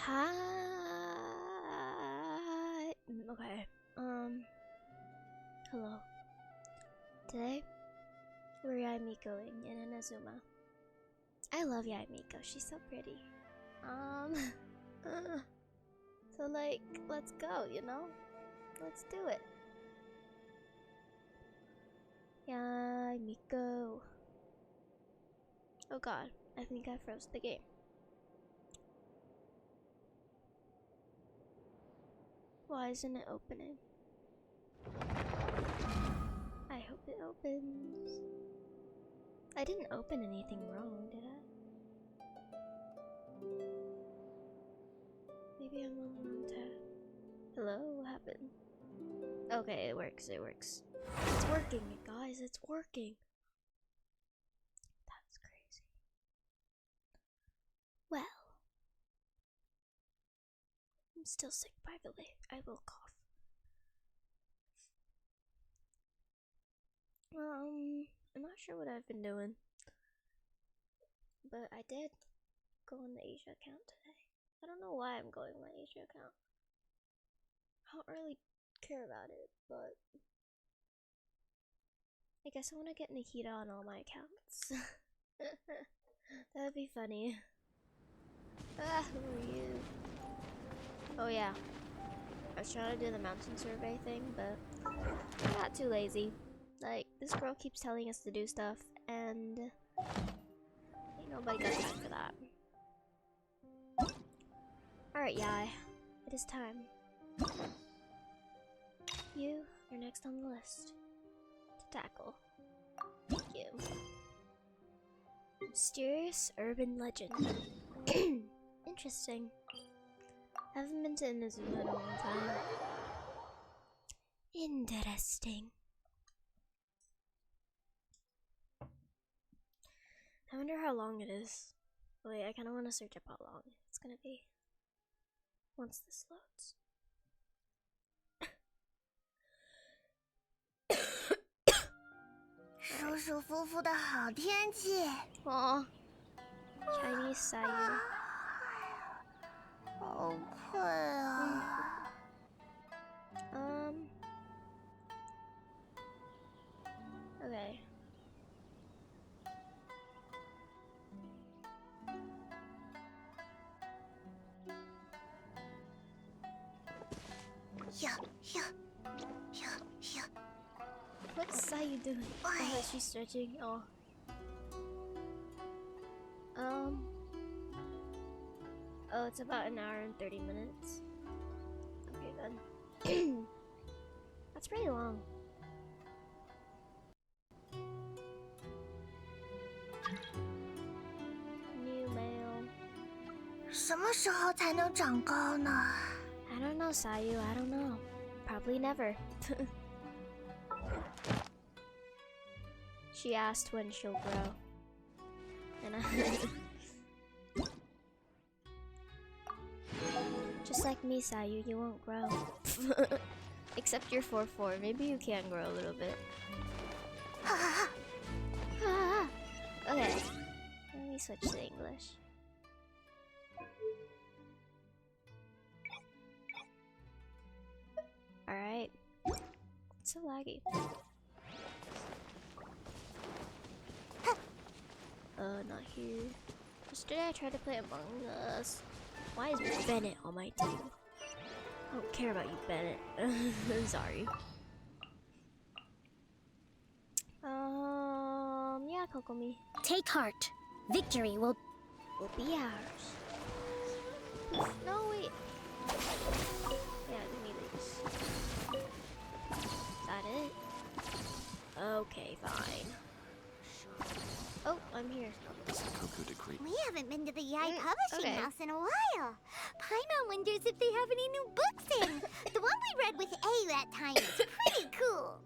Hi. Okay. Hello. Today, we're Yae Miko in Inazuma. I love Yae Miko. She's so pretty. So like, let's go, you know? Let's do it. Yae Miko. Oh god, I think I froze the game. Why isn't it opening? I hope it opens. I didn't open anything wrong, did I? Maybe I'm on the wrong tab. Hello, what happened? Okay, it works, it works. It's working, guys, it's working. That's crazy. Well, I'm still sick, by the way. I will cough. I'm not sure what I've been doing, but I did go on the Asia account today. I don't know why I'm going on my Asia account. I don't really care about it, but I guess I want to get Nikita on all my accounts. That would be funny. Ah, who are you? Oh yeah, I was trying to do the mountain survey thing, but I got too lazy. Like, this girl keeps telling us to do stuff, and ain't nobody got time for that. Alright, Yae, it is time. You are next on the list to tackle. Thank you. Mysterious urban legend. Interesting. Haven't been to Inazuma in a long time. Interesting. I wonder how long it is. Wait, I kind of want to search up how long it's gonna be once this loads. Aw, Chinese Sayu. Okay. What's Sayu doing? Oh, she's stretching. Oh. Oh, it's about an hour and 30 minutes. Okay, then. That's pretty long. New mail. I don't know, Sayu. I don't know. Probably never. She asked when she'll grow. And just like me, Sayu, you won't grow. Except you're 4'4". Maybe you can grow a little bit. Okay. Let me switch to English. Alright. It's so laggy. Not here. Yesterday I tried to play Among Us. Why is Bennett on my team? I don't care about you, Bennett. I'm sorry. Yeah, Kokomi. Take heart. Victory will be ours. No, wait. Yeah, give me these. Is that it? Okay, fine. Oh, I'm here. We haven't been to the Yae Publishing House in a while. Paimon wonders if they have any new books in. The one we read with A that time is pretty cool.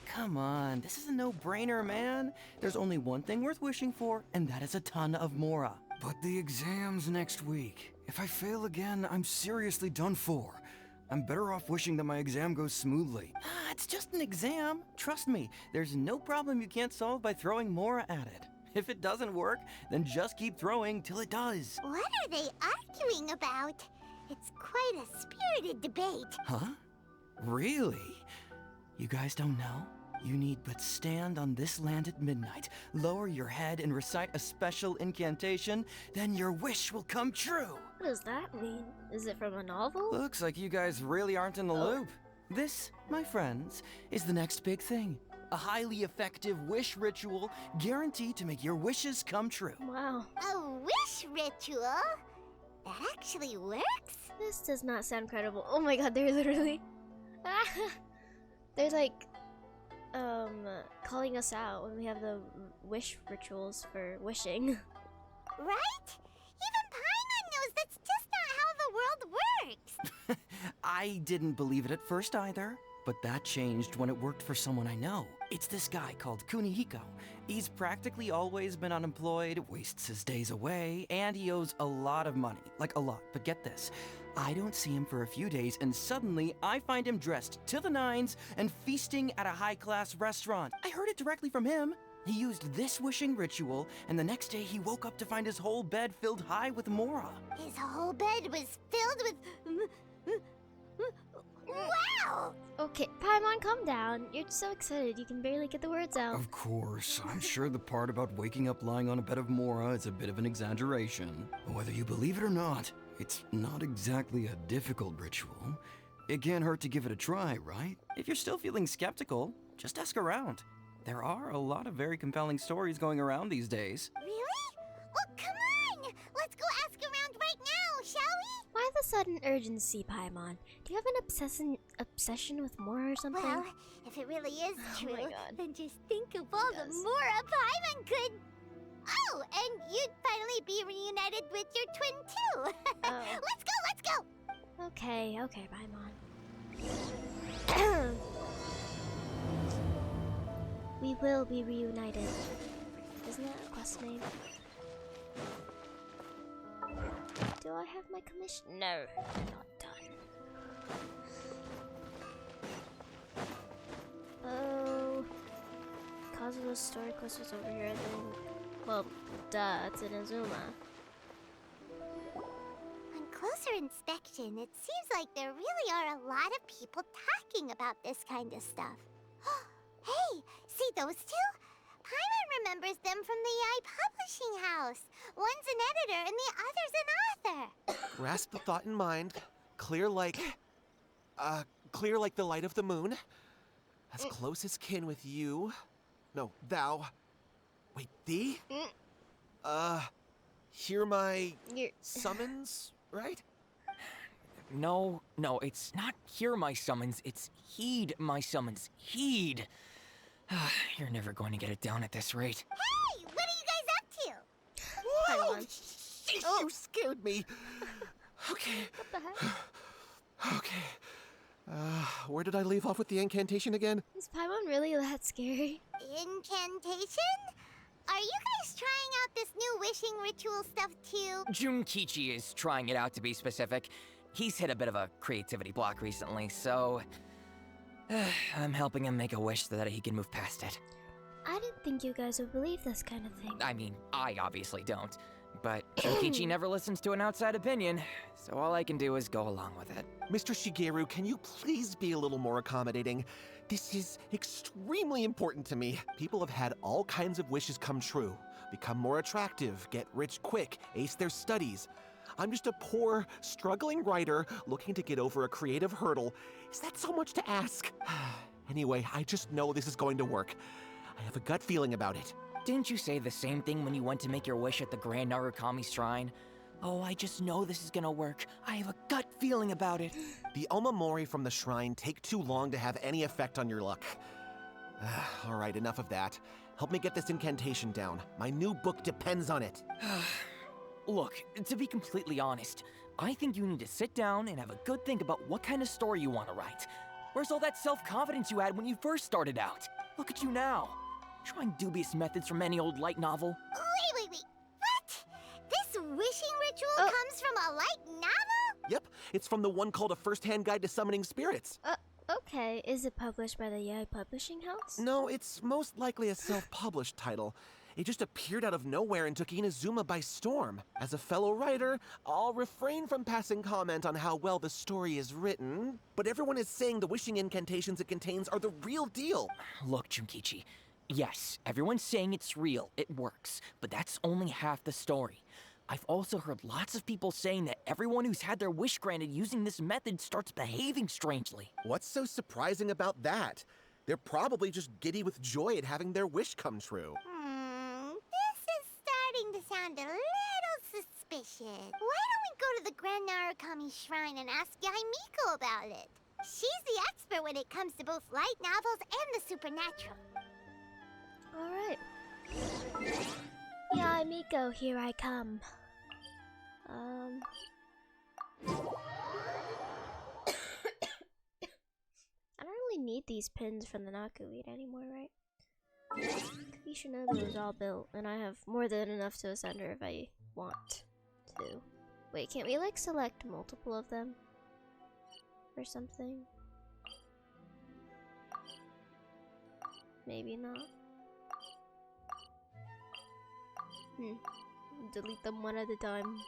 Come on, this is a no-brainer, man. There's only one thing worth wishing for, and that is a ton of Mora. But the exam's next week. If I fail again, I'm seriously done for. I'm better off wishing that my exam goes smoothly. It's just an exam. Trust me, there's no problem you can't solve by throwing Mora at it. If it doesn't work, then just keep throwing till it does. What are they arguing about? It's quite a spirited debate. Huh? Really? You guys don't know? You need but stand on this land at midnight, lower your head and recite a special incantation, then your wish will come true. What does that mean? Is it from a novel? Looks like you guys really aren't in the loop. This, my friends, is the next big thing. A highly effective wish ritual guaranteed to make your wishes come true. Wow. A wish ritual? That actually works? This does not sound credible. Oh my god, they're literally... They're like... calling us out when we have the wish rituals for wishing. Right? Even Paimon knows that's just not how the world works. I didn't believe it at first either, but that changed when it worked for someone I know. It's this guy called Kunihiko. He's practically always been unemployed, wastes his days away, and he owes a lot of money. Like a lot, but get this. I don't see him for a few days, and suddenly I find him dressed to the nines and feasting at a high-class restaurant. I heard it directly from him. He used this wishing ritual, and the next day he woke up to find his whole bed filled high with Mora. His whole bed was filled with... Wow! Okay, Paimon, calm down. You're so excited you can barely get the words out. Of course, I'm sure the part about waking up lying on a bed of Mora is a bit of an exaggeration. Whether you believe it or not, it's not exactly a difficult ritual. It can't hurt to give it a try, right? If you're still feeling skeptical, just ask around. There are a lot of very compelling stories going around these days. Really? Well, come on! Let's go ask around right now, shall we? Why the sudden urgency, Paimon? Do you have an obsession with Mora or something? Well, if it really is true, my God. then just think of all the Mora Paimon could... Oh, and you'd finally be reunited with your twin, too. Oh. Let's go! Okay, Paimon. We will be reunited. Isn't that a quest name? Do I have my commission? No, not done. Oh, Kazuo's story quest was over here. Then, well, duh, it's in Azuma. On closer inspection, it seems like there really are a lot of people talking about this kind of stuff. Hey, see those two? Paimon remembers them from the Yae Publishing House. One's an editor and the other's an author. Grasp the thought in mind. Clear like the light of the moon. As close as kin with you. No, thou. Wait, thee? Hear my summons, right? No, it's not hear my summons, it's heed my summons. Heed! You're never going to get it down at this rate. Hey, what are you guys up to? Whoa! Paimon. Sheesh, you scared me. Okay. What the heck? Okay. Where did I leave off with the incantation again? Is Paimon really that scary? Incantation? Are you guys trying out this new wishing ritual stuff too? Junkichi is trying it out, to be specific. He's hit a bit of a creativity block recently, so... I'm helping him make a wish so that he can move past it. I didn't think you guys would believe this kind of thing. I mean, I obviously don't. But Junkichi never listens to an outside opinion, so all I can do is go along with it. Mr. Shigeru, can you please be a little more accommodating? This is extremely important to me. People have had all kinds of wishes come true. Become more attractive, get rich quick, ace their studies. I'm just a poor, struggling writer looking to get over a creative hurdle. Is that so much to ask? Anyway, I just know this is going to work. I have a gut feeling about it. Didn't you say the same thing when you went to make your wish at the Grand Narukami Shrine? Oh, I just know this is gonna work. I have a gut feeling about it. The omamori from the shrine take too long to have any effect on your luck. All right, enough of that. Help me get this incantation down. My new book depends on it. Look, to be completely honest, I think you need to sit down and have a good think about what kind of story you want to write. Where's all that self-confidence you had when you first started out? Look at you now. Trying dubious methods from any old light novel. Wait. What? This wishing ritual comes from a light novel? Yep, it's from the one called A First-Hand Guide to Summoning Spirits. Okay. Is it published by the Yae Publishing House? No, it's most likely a self-published title. It just appeared out of nowhere and took Inazuma by storm. As a fellow writer, I'll refrain from passing comment on how well the story is written, but everyone is saying the wishing incantations it contains are the real deal. Look, Junkichi. Yes, everyone's saying it's real, it works, but that's only half the story. I've also heard lots of people saying that everyone who's had their wish granted using this method starts behaving strangely. What's so surprising about that? They're probably just giddy with joy at having their wish come true. This is starting to sound a little suspicious. Why don't we go to the Grand Narukami Shrine and ask Yae Miko about it? She's the expert when it comes to both light novels and the supernatural. Alright. Yae Miko, here I come. I don't really need these pins from the Nakuweed anymore, right? Kishinobu is all built, and I have more than enough to ascend her if I want to. Wait, can't we like select multiple of them? Or something? Maybe not. Delete them one at a time.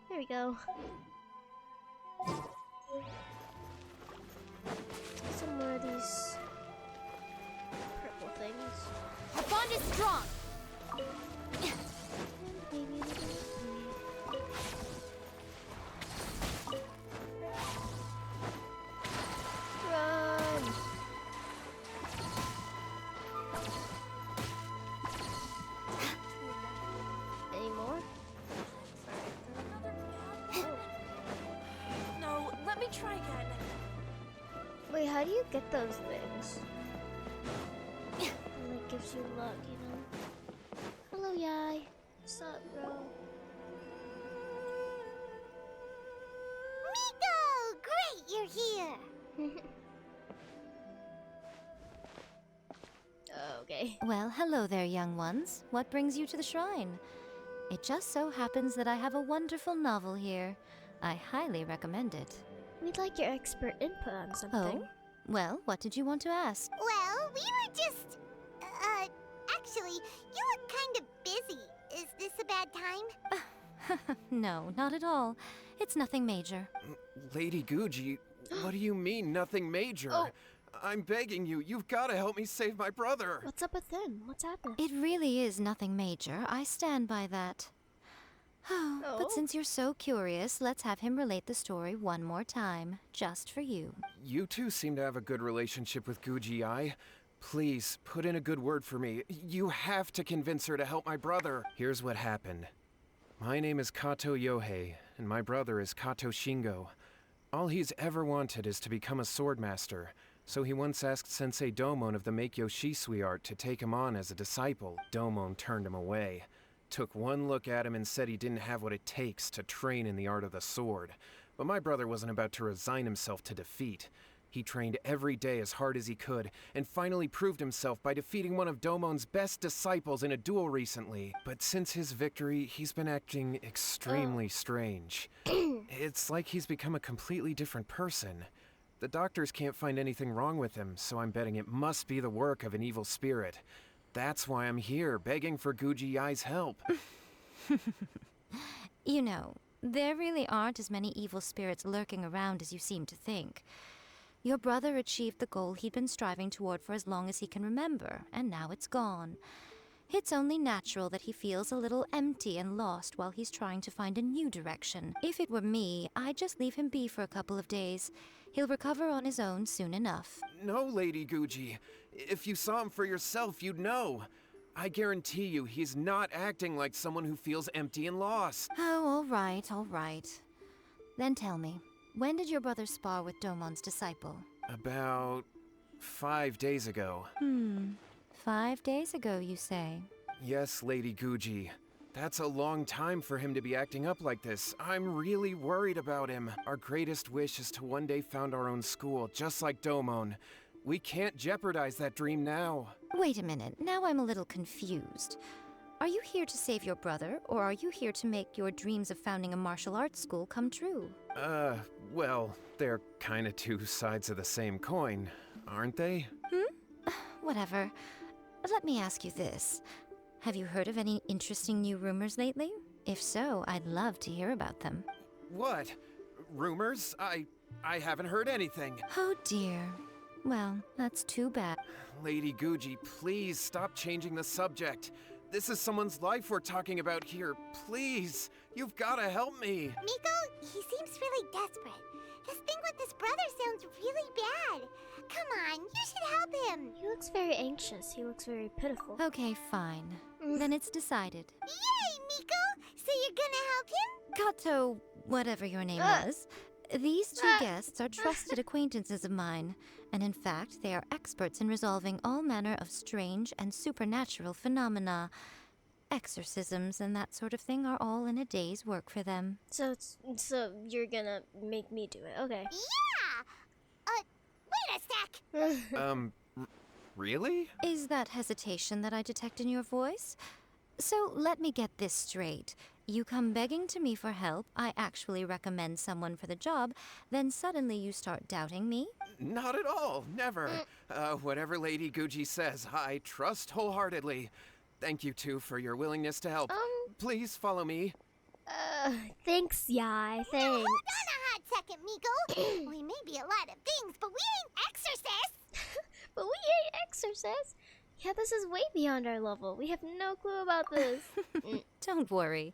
There we go. Some more of these purple things. Our bond is strong. Maybe run! Any more? No, let me try again. Wait, how do you get those things? It like gives you luck, you know? Hello, Yae. What's up, bro? Miko! Great, you're here! Okay. Well, hello there, young ones. What brings you to the shrine? It just so happens that I have a wonderful novel here. I highly recommend it. We'd like your expert input on something. Oh? Well, what did you want to ask? Well, we were just... actually, you look kind of busy. Is this a bad time? No, not at all. It's nothing major. Lady Guji, what do you mean, nothing major? Oh. I'm begging you, you've got to help me save my brother. What's up with him? What's happened? It really is nothing major. I stand by that. Oh. But since you're so curious, let's have him relate the story one more time, just for you. You two seem to have a good relationship with Guji Ai. Please, put in a good word for me. You have to convince her to help my brother. Here's what happened. My name is Kato Yohei, and my brother is Kato Shingo. All he's ever wanted is to become a swordmaster, so he once asked Sensei Domon of the Meikyo Shisui art to take him on as a disciple. Domon turned him away, took one look at him and said he didn't have what it takes to train in the art of the sword. But my brother wasn't about to resign himself to defeat. He trained every day as hard as he could, and finally proved himself by defeating one of Domon's best disciples in a duel recently. But since his victory, he's been acting extremely strange. It's like he's become a completely different person. The doctors can't find anything wrong with him, so I'm betting it must be the work of an evil spirit. That's why I'm here, begging for Guji Yai's help. You know, there really aren't as many evil spirits lurking around as you seem to think. Your brother achieved the goal he'd been striving toward for as long as he can remember, and now it's gone. It's only natural that he feels a little empty and lost while he's trying to find a new direction. If it were me, I'd just leave him be for a couple of days. He'll recover on his own soon enough. No, Lady Guji. If you saw him for yourself, you'd know. I guarantee you he's not acting like someone who feels empty and lost. Oh, all right. Then tell me, when did your brother spar with Domon's disciple? About 5 days ago. 5 days ago, you say? Yes, Lady Guji. That's a long time for him to be acting up like this. I'm really worried about him. Our greatest wish is to one day found our own school, just like Domon. We can't jeopardize that dream now. Wait a minute, now I'm a little confused. Are you here to save your brother, or are you here to make your dreams of founding a martial arts school come true? Well, they're kinda two sides of the same coin, aren't they? whatever. Let me ask you this. Have you heard of any interesting new rumors lately? If so, I'd love to hear about them. What? Rumors? I haven't heard anything. Oh dear. Well, that's too bad. Lady Guji, please stop changing the subject. This is someone's life we're talking about here. Please, you've gotta help me. Miko, he seems really desperate. His thing with his brother sounds really bad. Come on, you should help him. He looks very anxious. He looks very pitiful. Okay, fine. Then it's decided. Yay, Miko! So you're gonna help him? Kato, whatever your name was. These two guests are trusted acquaintances of mine, and in fact, they are experts in resolving all manner of strange and supernatural phenomena. Exorcisms and that sort of thing are all in a day's work for them. So you're gonna make me do it. Okay. Yeah! Wait a sec! Really? Is that hesitation that I detect in your voice? So let me get this straight. You come begging to me for help, I actually recommend someone for the job, then suddenly you start doubting me? Not at all. Never. Whatever Lady Guji says, I trust wholeheartedly. Thank you, too, for your willingness to help. Please follow me. Thanks, Yae. Thanks. Hold on a hot second, Miko. We may be a lot of things, but we ain't exorcists. But we ain't exorcists. Yeah, this is way beyond our level. We have no clue about this. Don't worry.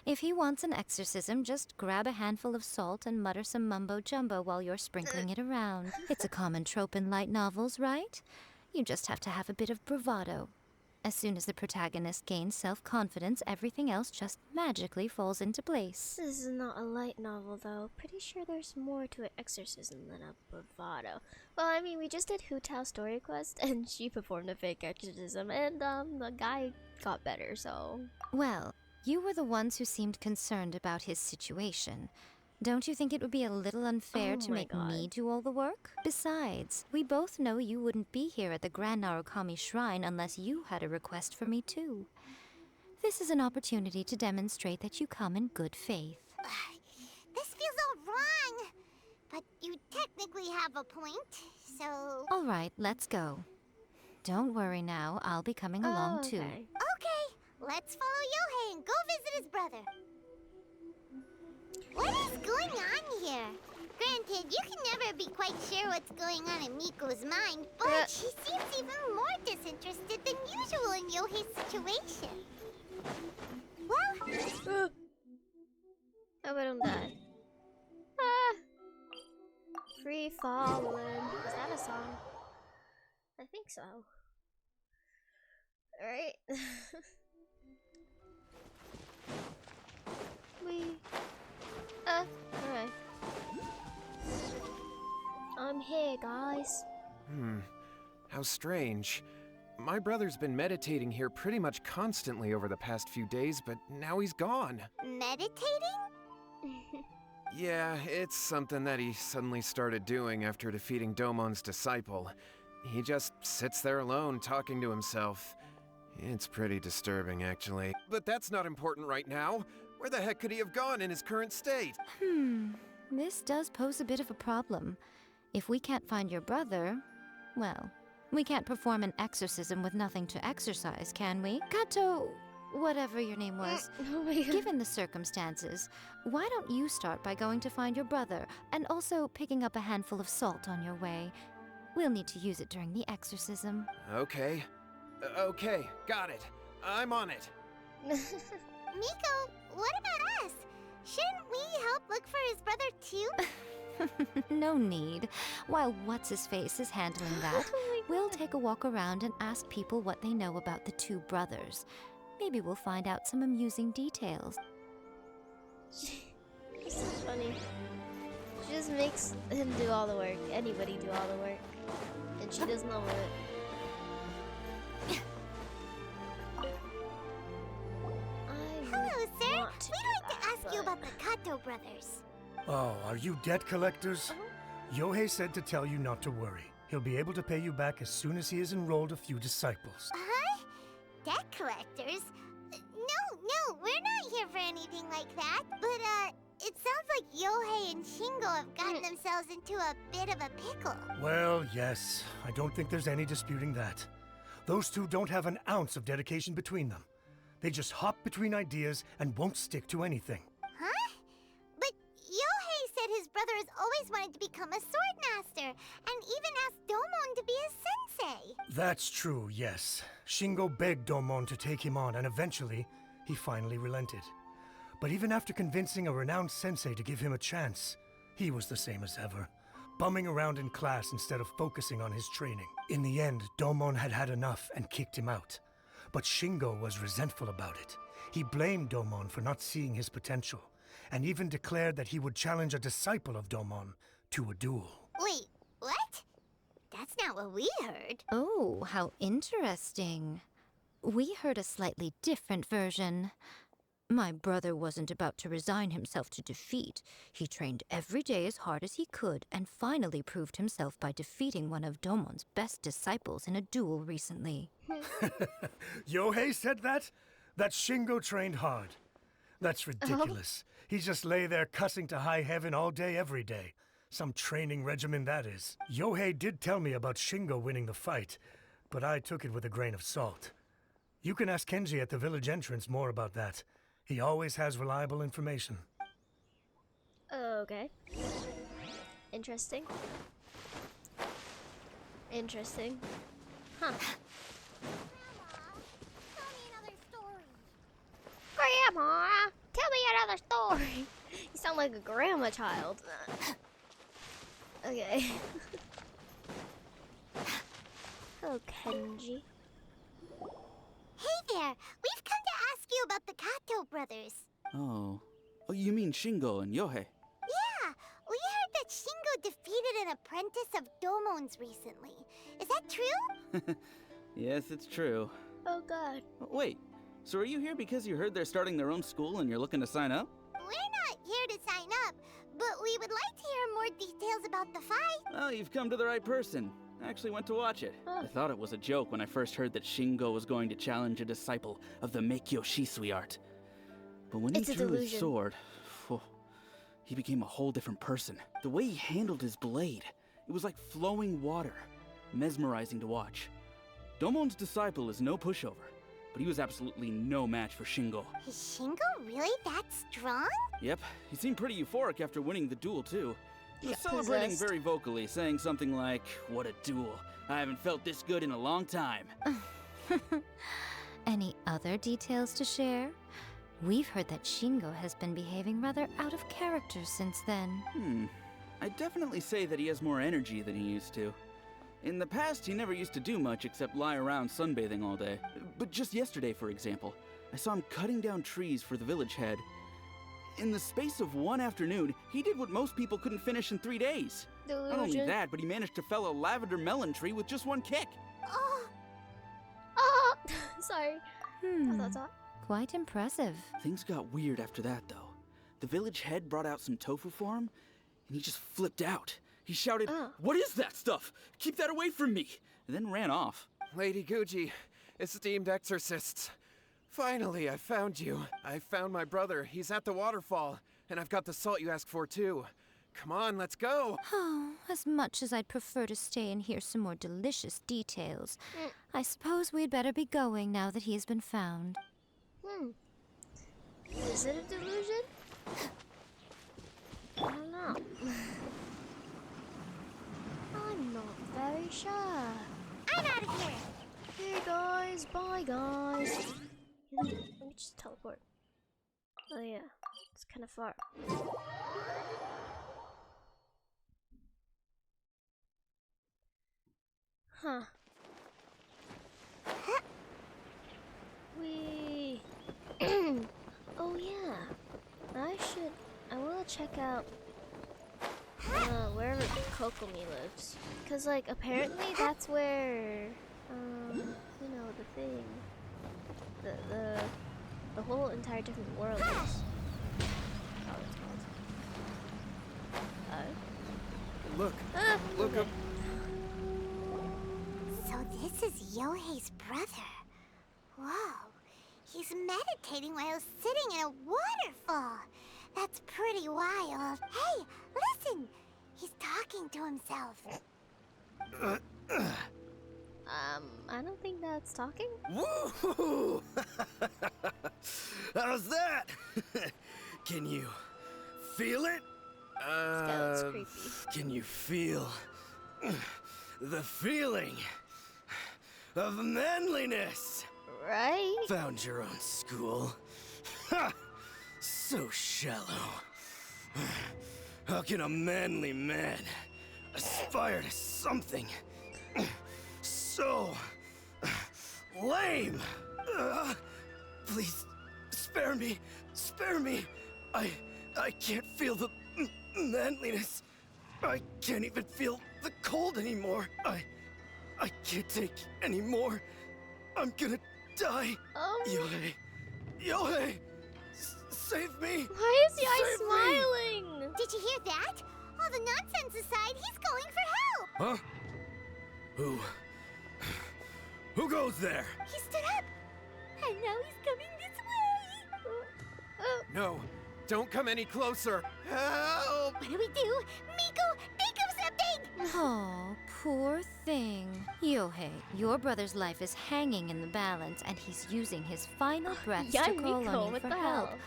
If he wants an exorcism, just grab a handful of salt and mutter some mumbo-jumbo while you're sprinkling it around. It's a common trope in light novels, right? You just have to have a bit of bravado. As soon as the protagonist gains self-confidence, everything else just magically falls into place. This is not a light novel, though. Pretty sure there's more to an exorcism than a bravado. Well, I mean, we just did Hu Tao's story quest, and she performed a fake exorcism, and the guy got better, so... Well, you were the ones who seemed concerned about his situation. Don't you think it would be a little unfair to make me do all the work? Besides, we both know you wouldn't be here at the Grand Narukami Shrine unless you had a request for me too. This is an opportunity to demonstrate that you come in good faith. This feels all wrong. But you technically have a point, so... All right, let's go. Don't worry now, I'll be coming along too. Okay, let's follow Yohei and go visit his brother. What is going on here? Granted, you can never be quite sure what's going on in Miko's mind, but she seems even more disinterested than usual in Yohei's situation. Well... I bet I'm dead. Ah! Free falling. Is that a song? I think so. Alright. Alright. I'm here, guys. How strange. My brother's been meditating here pretty much constantly over the past few days, but now he's gone. Meditating? Yeah, it's something that he suddenly started doing after defeating Domon's disciple. He just sits there alone, talking to himself. It's pretty disturbing, actually. But that's not important right now. Where the heck could he have gone in his current state? This does pose a bit of a problem. If we can't find your brother, well, we can't perform an exorcism with nothing to exorcise, can we? Kato, whatever your name was. Oh my god. Given the circumstances, why don't you start by going to find your brother, and also picking up a handful of salt on your way? We'll need to use it during the exorcism. Okay. Okay, got it. I'm on it. Miko, what about us? Shouldn't we help look for his brother too? No need. While What's-His-Face is handling that, we'll take a walk around and ask people what they know about the two brothers. Maybe we'll find out some amusing details. This is funny. She just makes him do all the work. Anybody do all the work. And she does none of it. Hello, sir. We'd like to ask you about the Kato brothers. Oh, are you debt collectors? Yohei said to tell you not to worry. He'll be able to pay you back as soon as he has enrolled a few disciples. Huh? Debt collectors? No, we're not here for anything like that. But, it sounds like Yohei and Shingo have gotten themselves into a bit of a pickle. Well, yes. I don't think there's any disputing that. Those two don't have an ounce of dedication between them. They just hop between ideas and won't stick to anything. Huh? But Yohei said his brother has always wanted to become a sword master, and even asked Domon to be his sensei. That's true, yes. Shingo begged Domon to take him on, and eventually, he finally relented. But even after convincing a renowned sensei to give him a chance, he was the same as ever, bumming around in class instead of focusing on his training. In the end, Domon had had enough and kicked him out. But Shingo was resentful about it. He blamed Domon for not seeing his potential, and even declared that he would challenge a disciple of Domon to a duel. Wait, what? That's not what we heard. Oh, how interesting. We heard a slightly different version. My brother wasn't about to resign himself to defeat. He trained every day as hard as he could and finally proved himself by defeating one of Domon's best disciples in a duel recently. Yohei said that? That Shingo trained hard. That's ridiculous. He just lay there cussing to high heaven all day, every day. Some training regimen, that is. Yohei did tell me about Shingo winning the fight, but I took it with a grain of salt. You can ask Kenji at the village entrance more about that. He always has reliable information. Okay. Interesting. Interesting. Huh. Grandma, tell me another story. Grandma, tell me another story. You sound like a grandma child. Okay. Hello, Kenji. Hey there, we've come to ask you about the Kato brothers. Oh, you mean Shingo and Yohei? Yeah, we heard that Shingo defeated an apprentice of Domon's recently. Is that true? Yes, it's true. Oh God. Wait, so are you here because you heard they're starting their own school and you're looking to sign up? We're not here to sign up, but we would like to hear more details about the fight. Well, you've come to the right person. I actually went to watch it. I thought it was a joke when I first heard that Shingo was going to challenge a disciple of the Meikyo Shisui art. But when he It's a drew his delusion. sword, he became a whole different person. The way he handled his blade, it was like flowing water, mesmerizing to watch. Domon's disciple is no pushover, but he was absolutely no match for Shingo. Is Shingo really that strong? Yep, he seemed pretty euphoric after winning the duel too. He was Got celebrating possessed. very vocally, saying something like, "What a duel. I haven't felt this good in a long time." Any other details to share? We've heard that Shingo has been behaving rather out of character since then. I'd definitely say that he has more energy than he used to. In the past, he never used to do much except lie around sunbathing all day. But just yesterday, for example, I saw him cutting down trees for the village head. In the space of one afternoon, he did what most people couldn't finish in 3 days. Not only Delusion. that, but he managed to fell a lavender melon tree with just one kick. Oh, Oh, sorry. That's all. Quite impressive. Things got weird after that, though. The village head brought out some tofu for him, and he just flipped out. He shouted, "What is that stuff? Keep that away from me!" and then ran off. Lady Guji, esteemed exorcists. Finally, I found you. I found my brother. He's at the waterfall. And I've got the salt you asked for, too. Come on, let's go. Oh, as much as I'd prefer to stay and hear some more delicious details, I suppose we'd better be going now that he has been found. Is it a delusion? I don't know. I'm not very sure. I'm out of here. Hey guys, bye guys. Let me just teleport. Oh yeah, it's kind of far. Huh. We. Oh yeah. I will check out wherever Kokomi lives, cause like apparently that's where you know the thing, the whole entire different world is. Oh, it's called. Look, Look up. So this is Yohei's brother. Whoa. He's meditating while sitting in a waterfall. That's pretty wild. Hey, listen! He's talking to himself. I don't think that's talking. Woo! How's that? Can you feel it? That's creepy. Can you feel the feeling of manliness? Right? Found your own school. Ha! So shallow. How can a manly man aspire to something so lame? Please, spare me. Spare me. I can't feel the manliness. I can't even feel the cold anymore. I can't take any more. I'm gonna die. Yohei. Yohei! Save me! Why is Yae Save me! Smiling? Did you hear that? All the nonsense aside, he's going for help! Huh? Who goes there? He stood up! And now he's coming this way! No, don't come any closer. Help! What do we do? Miko, think of something! Oh, poor thing. Yohei, your brother's life is hanging in the balance, and he's using his final breaths Yae to call Miko, on you what for the help. hell?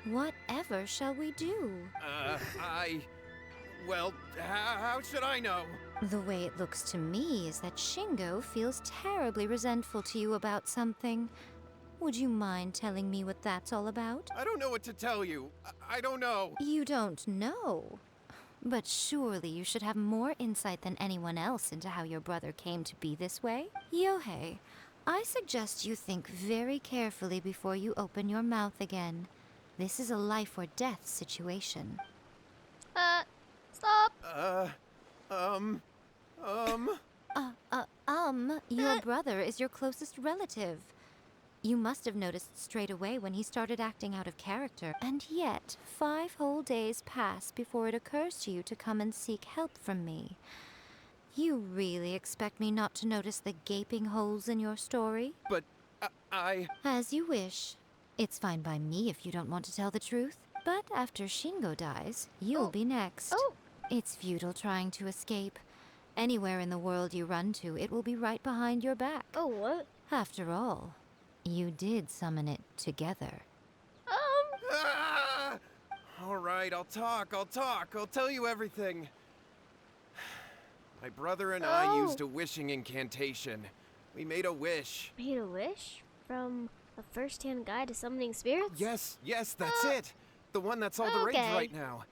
Whatever shall we do? Well, how should I know? The way it looks to me is that Shingo feels terribly resentful to you about something. Would you mind telling me what that's all about? I don't know what to tell you. I don't know. You don't know. But surely you should have more insight than anyone else into how your brother came to be this way. Yohei, I suggest you think very carefully before you open your mouth again. This is a life or death situation. Stop! Your brother is your closest relative. You must have noticed straight away when he started acting out of character. And yet, 5 whole days pass before it occurs to you to come and seek help from me. You really expect me not to notice the gaping holes in your story? But I... As you wish. It's fine by me if you don't want to tell the truth. But after Shingo dies, you'll be next. Oh. It's futile trying to escape. Anywhere in the world you run to, it will be right behind your back. Oh, what? After all, you did summon it together. Ah! All right, I'll talk. I'll tell you everything. My brother and I used a wishing incantation. We made a wish. Made a wish? From a first-hand guide to summoning spirits? Yes, that's it. The one that's all the rage Okay. right now.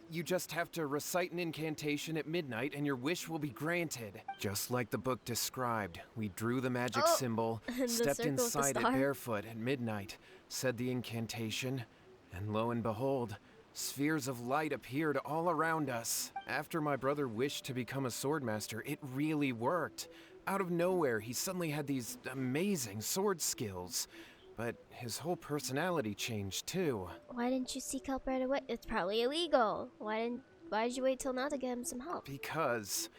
You just have to recite an incantation at midnight and your wish will be granted. Just like the book described, we drew the magic symbol, and the stepped circle with the inside it star. barefoot at midnight, said the incantation, and lo and behold, spheres of light appeared all around us. After my brother wished to become a swordmaster, it really worked. Out of nowhere, he suddenly had these amazing sword skills. But his whole personality changed too. Why didn't you seek help right away? It's probably illegal. Why did you wait till now to get him some help? Because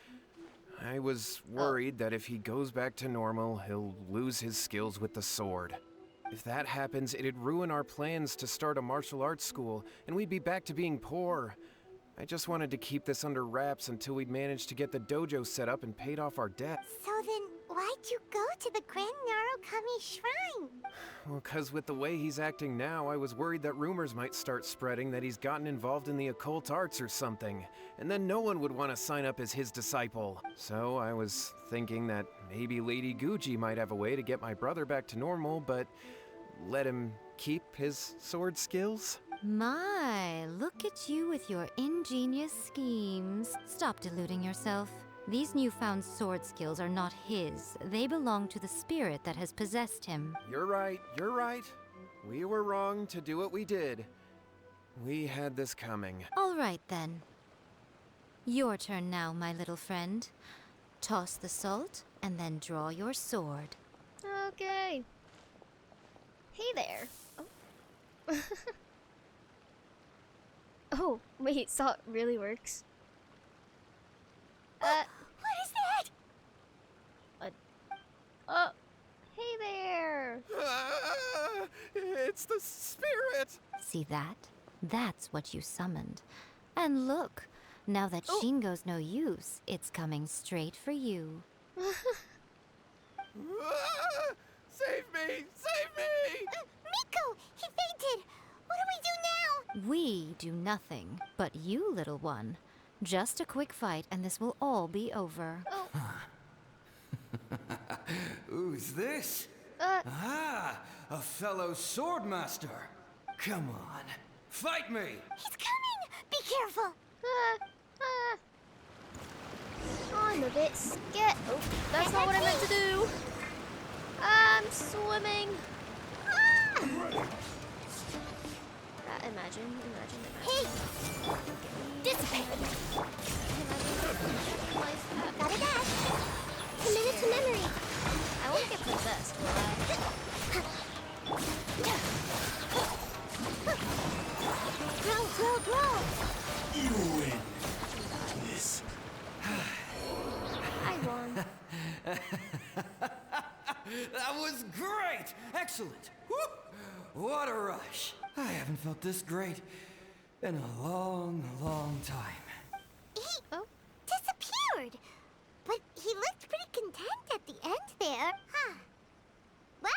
I was worried that if he goes back to normal, he'll lose his skills with the sword. If that happens, it'd ruin our plans to start a martial arts school, and we'd be back to being poor. I just wanted to keep this under wraps until we'd managed to get the dojo set up and paid off our debt. So then, why'd you go to the Grand Narukami Shrine? Well, 'cause with the way he's acting now, I was worried that rumors might start spreading that he's gotten involved in the occult arts or something, and then no one would want to sign up as his disciple. So I was thinking that maybe Lady Guji might have a way to get my brother back to normal, but let him keep his sword skills? My, look at you with your ingenious schemes. Stop deluding yourself. These newfound sword skills are not his. They belong to the spirit that has possessed him. You're right. We were wrong to do what we did. We had this coming. All right, then. Your turn now, my little friend. Toss the salt, and then draw your sword. Okay. Hey there. Oh. Oh, wait, salt really works. What is that? Oh, hey there. It's the spirit! See that? That's what you summoned. And look, now that Shingo's no use, it's coming straight for you. Save me! Save me! Miko! He fainted! What do we do now? We do nothing, but you, little one. Just a quick fight and this will all be over. Oh. Who's this? Ah, a fellow swordmaster. Come on, fight me! He's coming! Be careful! I'm a bit scared. Oh, that's not what I meant to do. I'm swimming. Imagine. Hey! Dissipate! Gotta dash! Commit it to memory! I won't get possessed, will I? Throw! You win. This. I won. That was great! Excellent! Woo! What a rush! I haven't felt this great in a long, long time. He disappeared! But he looked pretty content at the end there. Huh. Well,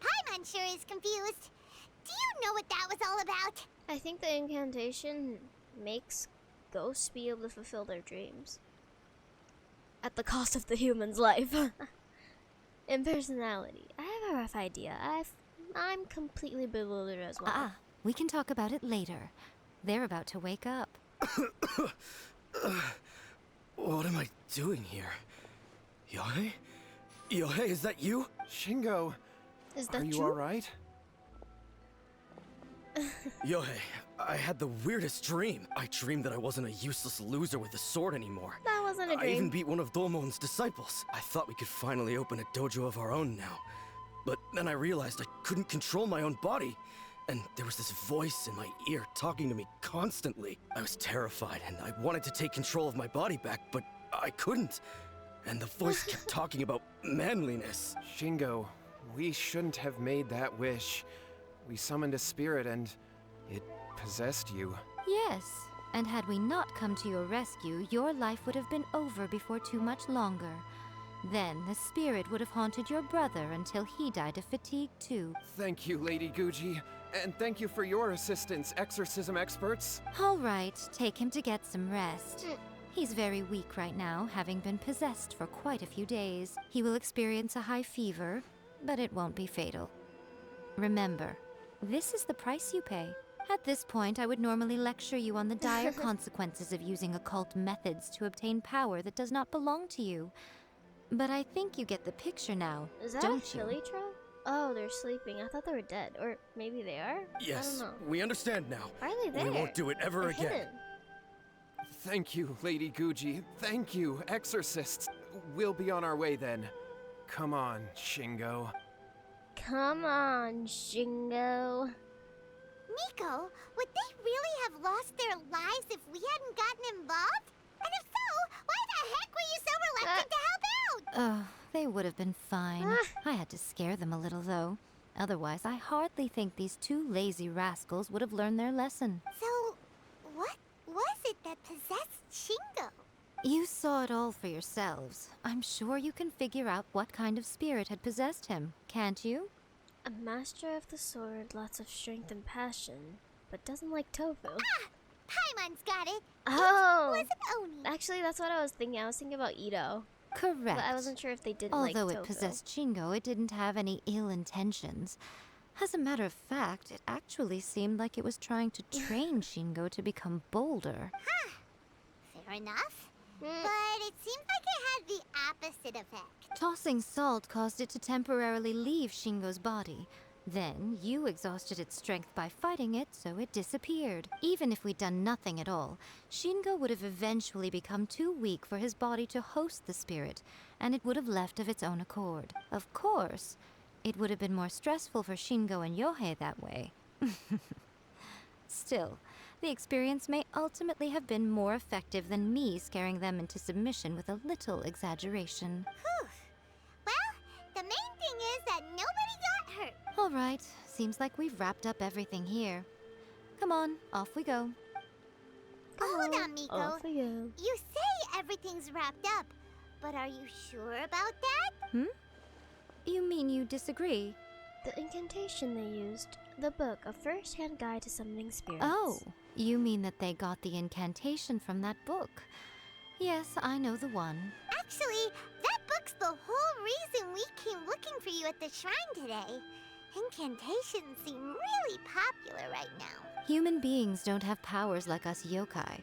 Paimon sure is confused. Do you know what that was all about? I think the incantation makes ghosts be able to fulfill their dreams. At the cost of the human's life. In personality, I have a rough idea. I'm completely bewildered as well. We can talk about it later. They're about to wake up. What am I doing here? Yae? Yae, is that you? Shingo, Is that are you true? alright? Yae, I had the weirdest dream. I dreamed that I wasn't a useless loser with a sword anymore. That wasn't a I even dream. beat one of Domon's disciples. I thought we could finally open a dojo of our own now. But then I realized I couldn't control my own body. And there was this voice in my ear talking to me constantly. I was terrified and I wanted to take control of my body back, but I couldn't. And the voice kept talking about manliness. Shingo, we shouldn't have made that wish. We summoned a spirit and it possessed you. Yes, and had we not come to your rescue, your life would have been over before too much longer. Then the spirit would have haunted your brother until he died of fatigue too. Thank you, Lady Guji. And thank you for your assistance, exorcism experts. All right, take him to get some rest. He's very weak right now, having been possessed for quite a few days. He will experience a high fever, but it won't be fatal. Remember, this is the price you pay. At this point, I would normally lecture you on the dire consequences of using occult methods to obtain power that does not belong to you. But I think you get the picture now, Is that don't a you? Chili Oh, they're sleeping. I thought they were dead. Or maybe they are? Yes, I don't know. we understand now. Why are they there? We won't do it ever They're again. hidden. Thank you, Lady Guji. Thank you, exorcists. We'll be on our way then. Come on, Shingo. Come on, Shingo. Miko, would they really have lost their lives if we hadn't gotten involved? And if so, why the heck were you so reluctant to help out? Oh, they would have been fine. I had to scare them a little, though. Otherwise, I hardly think these two lazy rascals would have learned their lesson. So, what was it that possessed Shingo? You saw it all for yourselves. I'm sure you can figure out what kind of spirit had possessed him, can't you? A master of the sword, lots of strength and passion, but doesn't like tofu. Paimon's got it. Oh! It wasn't Oni. Actually, that's what I was thinking. I was thinking about Ito. Correct. But I wasn't sure if they didn't like Although tofu. it possessed Shingo, it didn't have any ill intentions. As a matter of fact, it actually seemed like it was trying to train Shingo to become bolder. Fair enough. But it seemed like it had the opposite effect. Tossing salt caused it to temporarily leave Shingo's body. Then, you exhausted its strength by fighting it, so it disappeared. Even if we'd done nothing at all, Shingo would have eventually become too weak for his body to host the spirit, and it would have left of its own accord. Of course, it would have been more stressful for Shingo and Yohei that way. Still, the experience may ultimately have been more effective than me scaring them into submission with a little exaggeration. Whew. Well, the main thing is that nobody got hurt. All right, seems like we've wrapped up everything here. Come on, off we go. Hold on, Miko. Off we go. You say everything's wrapped up, but are you sure about that? You mean you disagree? The incantation they used. The book, A First-Hand Guide to Summoning Spirits. Oh, you mean that they got the incantation from that book? Yes, I know the one. Actually, that book's the whole reason we came looking for you at the shrine today. Incantations seem really popular right now. Human beings don't have powers like us yokai.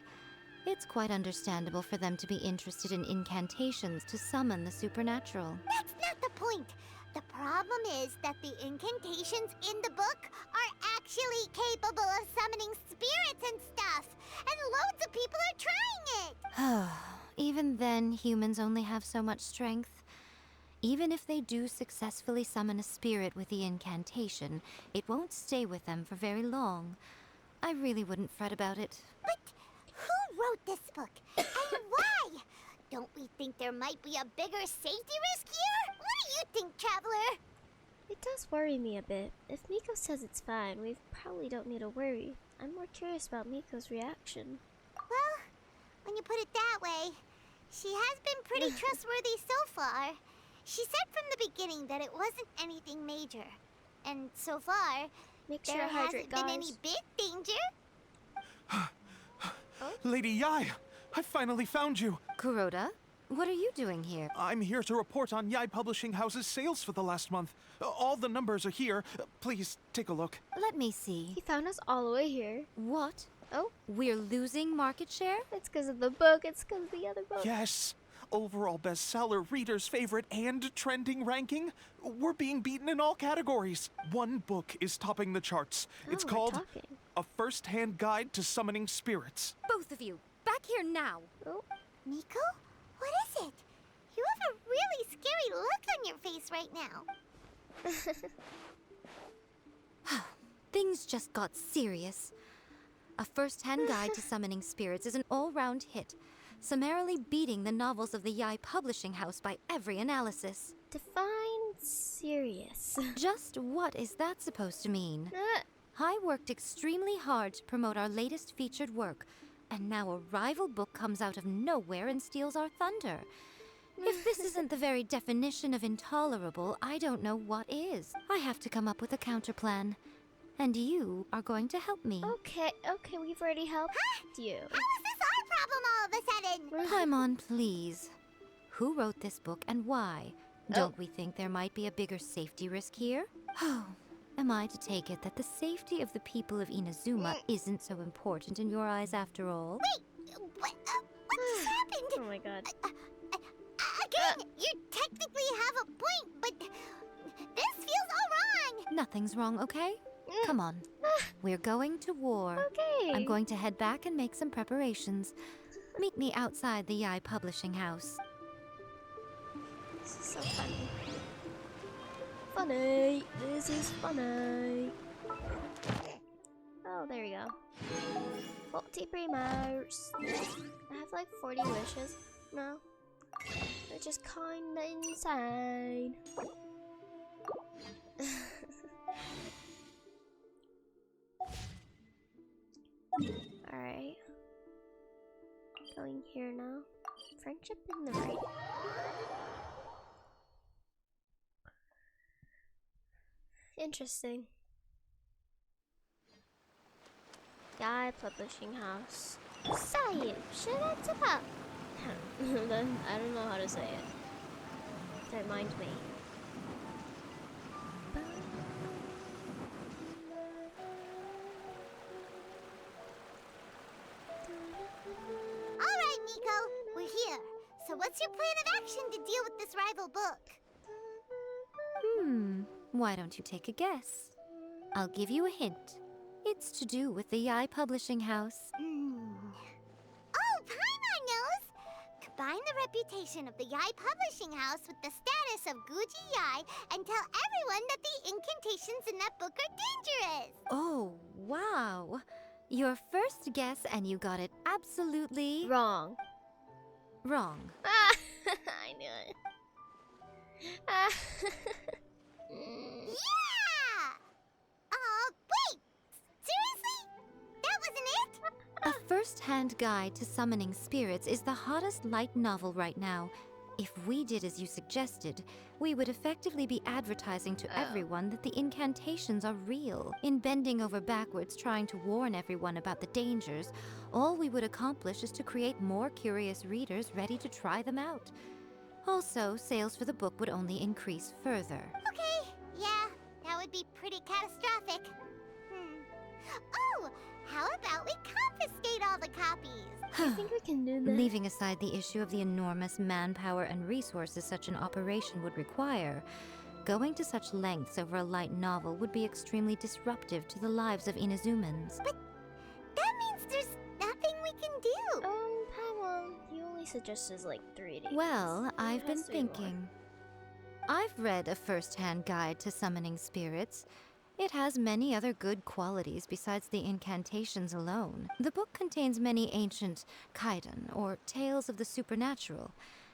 It's quite understandable for them to be interested in incantations to summon the supernatural. That's not the point. The problem is that the incantations in the book are actually capable of summoning spirits and stuff. And loads of people are trying it. Even then, humans only have so much strength. Even if they do successfully summon a spirit with the incantation, it won't stay with them for very long. I really wouldn't fret about it. But who wrote this book? And why? Don't we think there might be a bigger safety risk here? What do you think, Traveler? It does worry me a bit. If Miko says it's fine, we probably don't need to worry. I'm more curious about Miko's reaction. Well, when you put it that way, she has been pretty trustworthy so far. She said from the beginning that it wasn't anything major. And so far, Make sure there to hydrate, hasn't been guys. any big danger. Lady Yae, I finally found you. Kuroda, what are you doing here? I'm here to report on Yae Publishing House's sales for the last month. All the numbers are here. Please take a look. Let me see. He found us all the way here. What? Oh, We're losing market share? it's because of the book. It's because of the other book. Yes. Overall bestseller, reader's favorite, and trending ranking. We're being beaten in all categories. One book is topping the charts. It's Oh, we're called talking. A First-Hand Guide to Summoning Spirits. Both of you, back here now! Oh, Miko? What is it? You have a really scary look on your face right now. Things just got serious. A First-Hand Guide to Summoning Spirits is an all-round hit, summarily beating the novels of the Yae Publishing House by every analysis. define serious. Just what is that supposed to mean? Ah, I worked extremely hard to promote our latest featured work, and now a rival book comes out of nowhere and steals our thunder. If this isn't the very definition of intolerable, I don't know what is. I have to come up with a counterplan. And you are going to help me. okay, we've already helped you. How is this our problem all of a sudden? Paimon, please. Who wrote this book and why? Don't we think there might be a bigger safety risk here? Oh, am I to take it that the safety of the people of Inazuma isn't so important in your eyes after all? What just happened? Oh my god. Again, you technically have a point, but this feels all wrong. Nothing's wrong, okay? Come on. We're going to war. Okay. I'm going to head back and make some preparations. Meet me outside the Yae Publishing House. This is so funny. Funny. This is funny. Oh, there we go. 40 primers. I have like 40 wishes. No. They're just kinda insane. Alright. Going here now. Friendship in the right. Interesting. Yae Publishing House. Say, shut up. I don't know how to say it. Don't mind me. All right, Miko, we're here. So what's your plan of action to deal with this rival book? Why don't you take a guess? I'll give you a hint. It's to do with the Yae Publishing House. Oh, Paimon knows! Combine the reputation of the Yae Publishing House with the status of Guji Yae and tell everyone that the incantations in that book are dangerous! Oh, wow. Your first guess, and you got it absolutely Wrong. wrong. Ah, I knew it. Ah. Yeah! Wait! Seriously? First-Hand Guide to Summoning Spirits is the hottest light novel right now. If we did as you suggested, we would effectively be advertising to everyone that the incantations are real. In bending over backwards trying to warn everyone about the dangers, all we would accomplish is to create more curious readers ready to try them out. Also, sales for the book would only increase further. Okay, yeah, that would be pretty catastrophic. Oh, how about we confiscate all the copies? I think we can do that. Leaving aside the issue of the enormous manpower and resources such an operation would require, going to such lengths over a light novel would be extremely disruptive to the lives of Inazumans. But that means there's nothing we can do. Paimon, you only suggested like 3 days. Well, There I've been has to be more. thinking. I've read A First-Hand Guide to Summoning Spirits. It has many other good qualities besides the incantations alone. The book contains many ancient kaiden, or tales of the supernatural,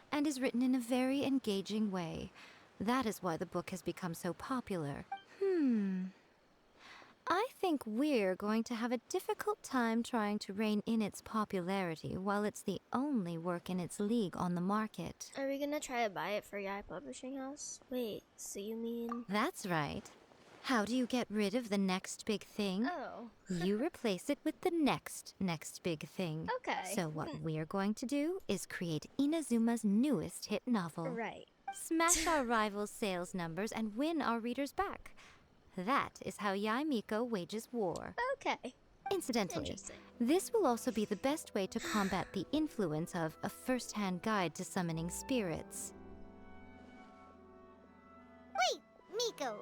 and is written in a very engaging way. That is why the book has become so popular. I think we're going to have a difficult time trying to rein in its popularity while it's the only work in its league on the market. Are we gonna try to buy it for Yae Publishing House? Wait, so you mean... That's right. How do you get rid of the next big thing? Oh. You replace it with the next big thing. Okay. So what we're going to do is create Inazuma's newest hit novel. Right. Smash our rivals' sales numbers and win our readers back. That is how Yae Miko wages war. Okay. Incidentally, Interesting. this will also be the best way to combat the influence of A First-Hand Guide to Summoning Spirits. Wait, Miko,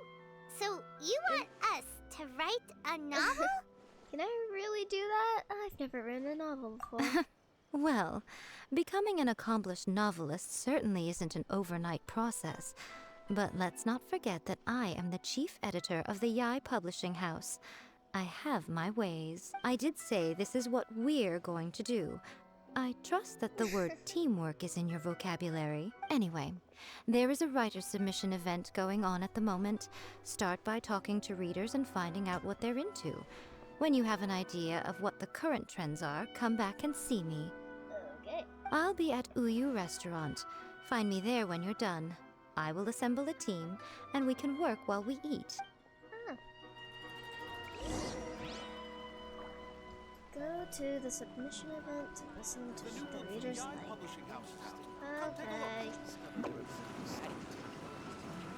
so you want us to write a novel? Can I really do that? I've never written a novel before. Well, becoming an accomplished novelist certainly isn't an overnight process. But let's not forget that I am the chief editor of the Yae Publishing House. I have my ways. I did say this is what we're going to do. I trust that the word teamwork is in your vocabulary. Anyway, there is a writer submission event going on at the moment. Start by talking to readers and finding out what they're into. When you have an idea of what the current trends are, come back and see me. Okay. I'll be at Uyu Restaurant. Find me there when you're done. I will assemble a team, and we can work while we eat. Go to the submission event to listen to the reader's life. Okay.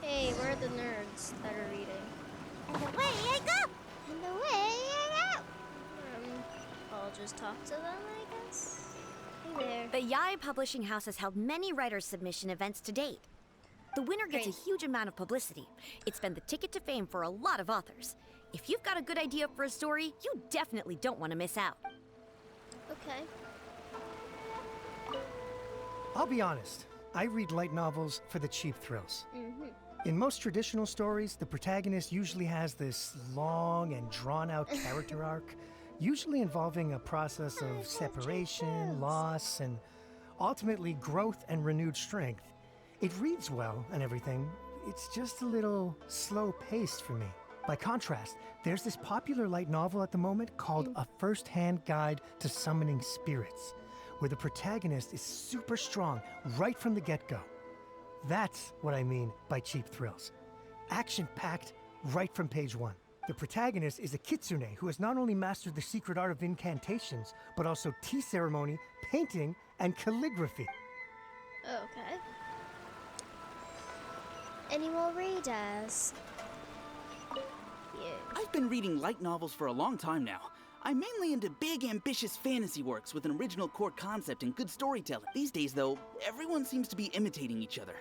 Hey, where are the nerds that are reading? And away I go! And away I go! I'll just talk to them, I guess. Hey there. The Yae Publishing House has held many writer submission events to date. The winner gets a huge amount of publicity. It's been the ticket to fame for a lot of authors. If you've got a good idea for a story, you definitely don't want to miss out. Okay. I'll be honest, I read light novels for the cheap thrills. In most traditional stories, the protagonist usually has this long and drawn-out character arc, usually involving a process of separation, loss, and ultimately growth and renewed strength. It reads well and everything, it's just a little slow-paced for me. By contrast, there's this popular light novel at the moment called A First-Hand Guide to Summoning Spirits, where the protagonist is super strong right from the get-go. That's what I mean by cheap thrills. Action-packed right from page 1. The protagonist is a kitsune who has not only mastered the secret art of incantations, but also tea ceremony, painting, and calligraphy. Okay. Any more readers? I've been reading light novels for a long time now. I'm mainly into big, ambitious fantasy works with an original core concept and good storytelling. These days, though, everyone seems to be imitating each other.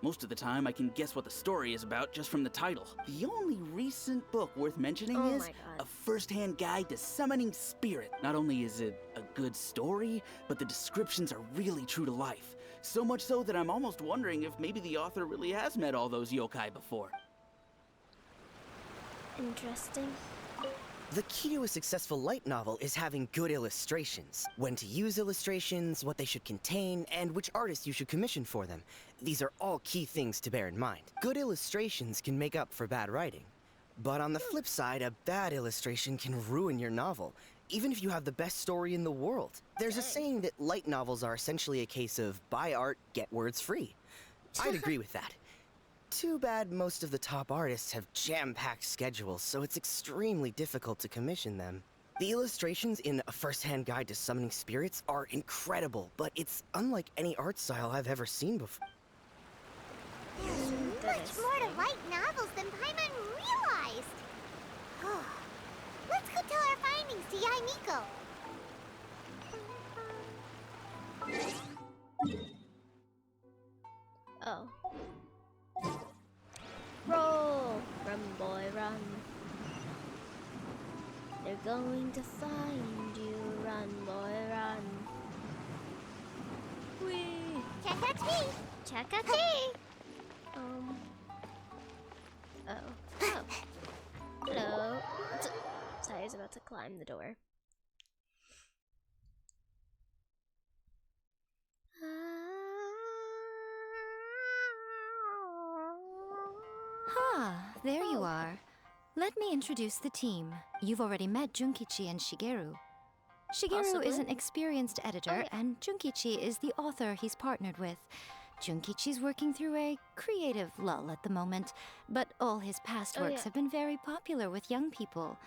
Most of the time, I can guess what the story is about just from the title. The only recent book worth mentioning is A First-Hand Guide to Summoning Spirit. Not only is it a good story, but the descriptions are really true to life. So much so that I'm almost wondering if maybe the author really has met all those yokai before. Interesting. The key to a successful light novel is having good illustrations. When to use illustrations, what they should contain, and which artists you should commission for them. These are all key things to bear in mind. Good illustrations can make up for bad writing. But on the flip side, a bad illustration can ruin your novel. even if you have the best story in the world. There's a saying that light novels are essentially a case of buy art, get words free. I'd agree with that. Too bad most of the top artists have jam-packed schedules, so it's extremely difficult to commission them. The illustrations in A First-Hand Guide to Summoning Spirits are incredible, but it's unlike any art style I've ever seen before. There's much more to light novels than Paimon realized. Let's go tell our findings to Yae Miko. Oh. Roll! Run, boy, run. They're going to find you. Run, boy, run. Whee! Check out me! Check out me! Oh. Hello. Sorry, I was about to climb the door. There you are. Let me introduce the team. You've already met Junkichi and Shigeru. Shigeru is an experienced editor, and Junkichi is the author he's partnered with. Junkichi's working through a creative lull at the moment, but all his past works have been very popular with young people.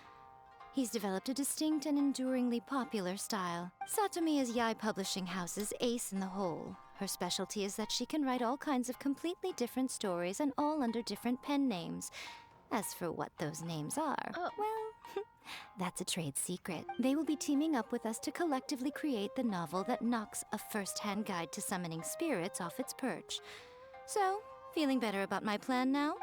He's developed a distinct and enduringly popular style. Satomi is Yae Publishing House's ace in the hole. Her specialty is that she can write all kinds of completely different stories and all under different pen names. As for what those names are, well, that's a trade secret. They will be teaming up with us to collectively create the novel that knocks A First-Hand Guide to Summoning Spirits off its perch. So, feeling better about my plan now?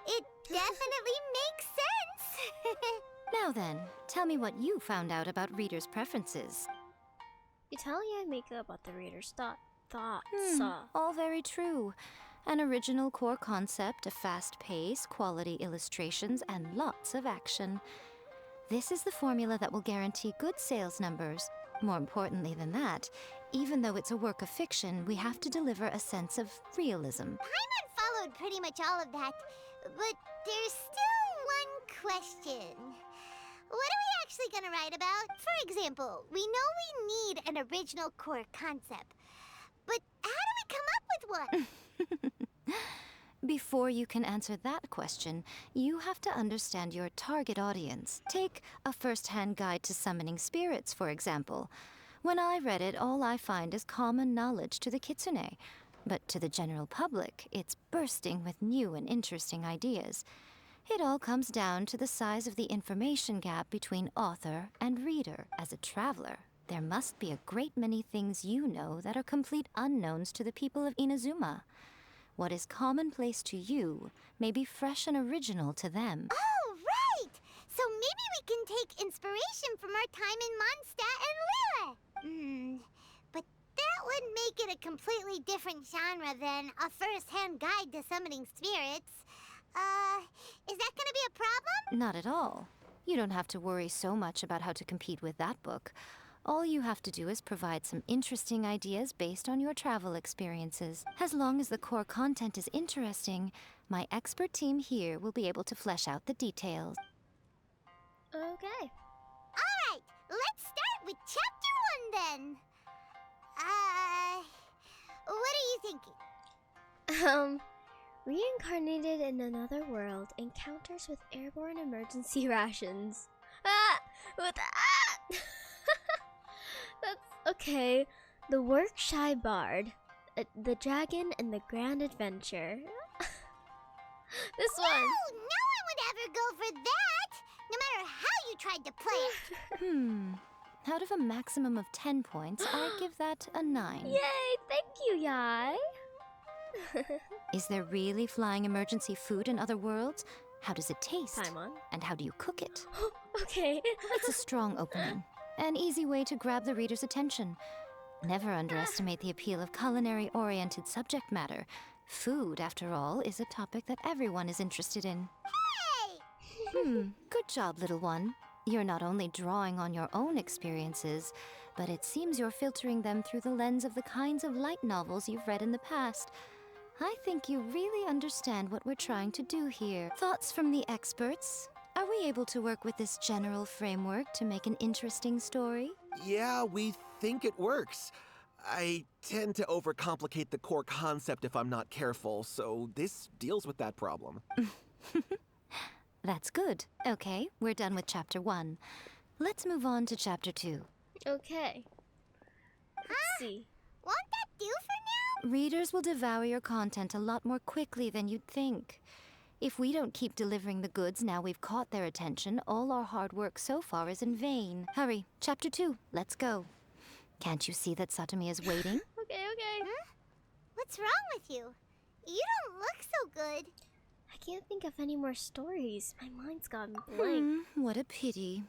It definitely makes sense. Now then, tell me what you found out about readers' preferences. You tell Yae Miko about the reader's thoughts. All very true. An original core concept, a fast pace, quality illustrations, and lots of action. This is the formula that will guarantee good sales numbers. More importantly than that, even though it's a work of fiction, we have to deliver a sense of realism. Paimon followed pretty much all of that, but there's still one question. What are we actually gonna write about? For example, we know we need an original core concept, but how do we come up with one? Before you can answer that question, you have to understand your target audience. Take A First-Hand Guide to Summoning Spirits, for example. When I read it, all I find is common knowledge to the kitsune. But to the general public, it's bursting with new and interesting ideas. It all comes down to the size of the information gap between author and reader. As a traveler, there must be a great many things you know that are complete unknowns to the people of Inazuma. What is commonplace to you may be fresh and original to them. Oh, right! So maybe we can take inspiration from our time in Mondstadt and Lille. But that would make it a completely different genre than A First-Hand Guide to Summoning Spirits. Is that gonna be a problem? Not at all. You don't have to worry so much about how to compete with that book. All you have to do is provide some interesting ideas based on your travel experiences. As long as the core content is interesting, my expert team here will be able to flesh out the details. Okay. Alright, let's start with chapter 1 then. What are you thinking? Reincarnated in another world, encounters with airborne emergency rations. That's okay. The Work-Shy Bard, the Dragon, and the Grand Adventure. This one. No one would ever go for that, no matter how you tried to play it. Out of a maximum of 10 points, I give that a 9. Yay! Thank you, Yae. Is there really flying emergency food in other worlds? How does it taste? Paimon. And how do you cook it? Okay. It's a strong opening. An easy way to grab the reader's attention. Never underestimate the appeal of culinary-oriented subject matter. Food, after all, is a topic that everyone is interested in. Hey! Good job, little one. You're not only drawing on your own experiences, but it seems you're filtering them through the lens of the kinds of light novels you've read in the past. I think you really understand what we're trying to do here. Thoughts from the experts? Are we able to work with this general framework to make an interesting story? Yeah, we think it works. I tend to overcomplicate the core concept if I'm not careful, so this deals with that problem. That's good. Okay, we're done with Chapter 1. Let's move on to Chapter 2. Okay. Let's see. Won't that do for now? Readers will devour your content a lot more quickly than you'd think. If we don't keep delivering the goods now we've caught their attention, all our hard work so far is in vain. Hurry, Chapter 2, let's go. Can't you see that Satomi is waiting? Okay. Huh? What's wrong with you? You don't look so good. I can't think of any more stories. My mind's gone blank. What a pity.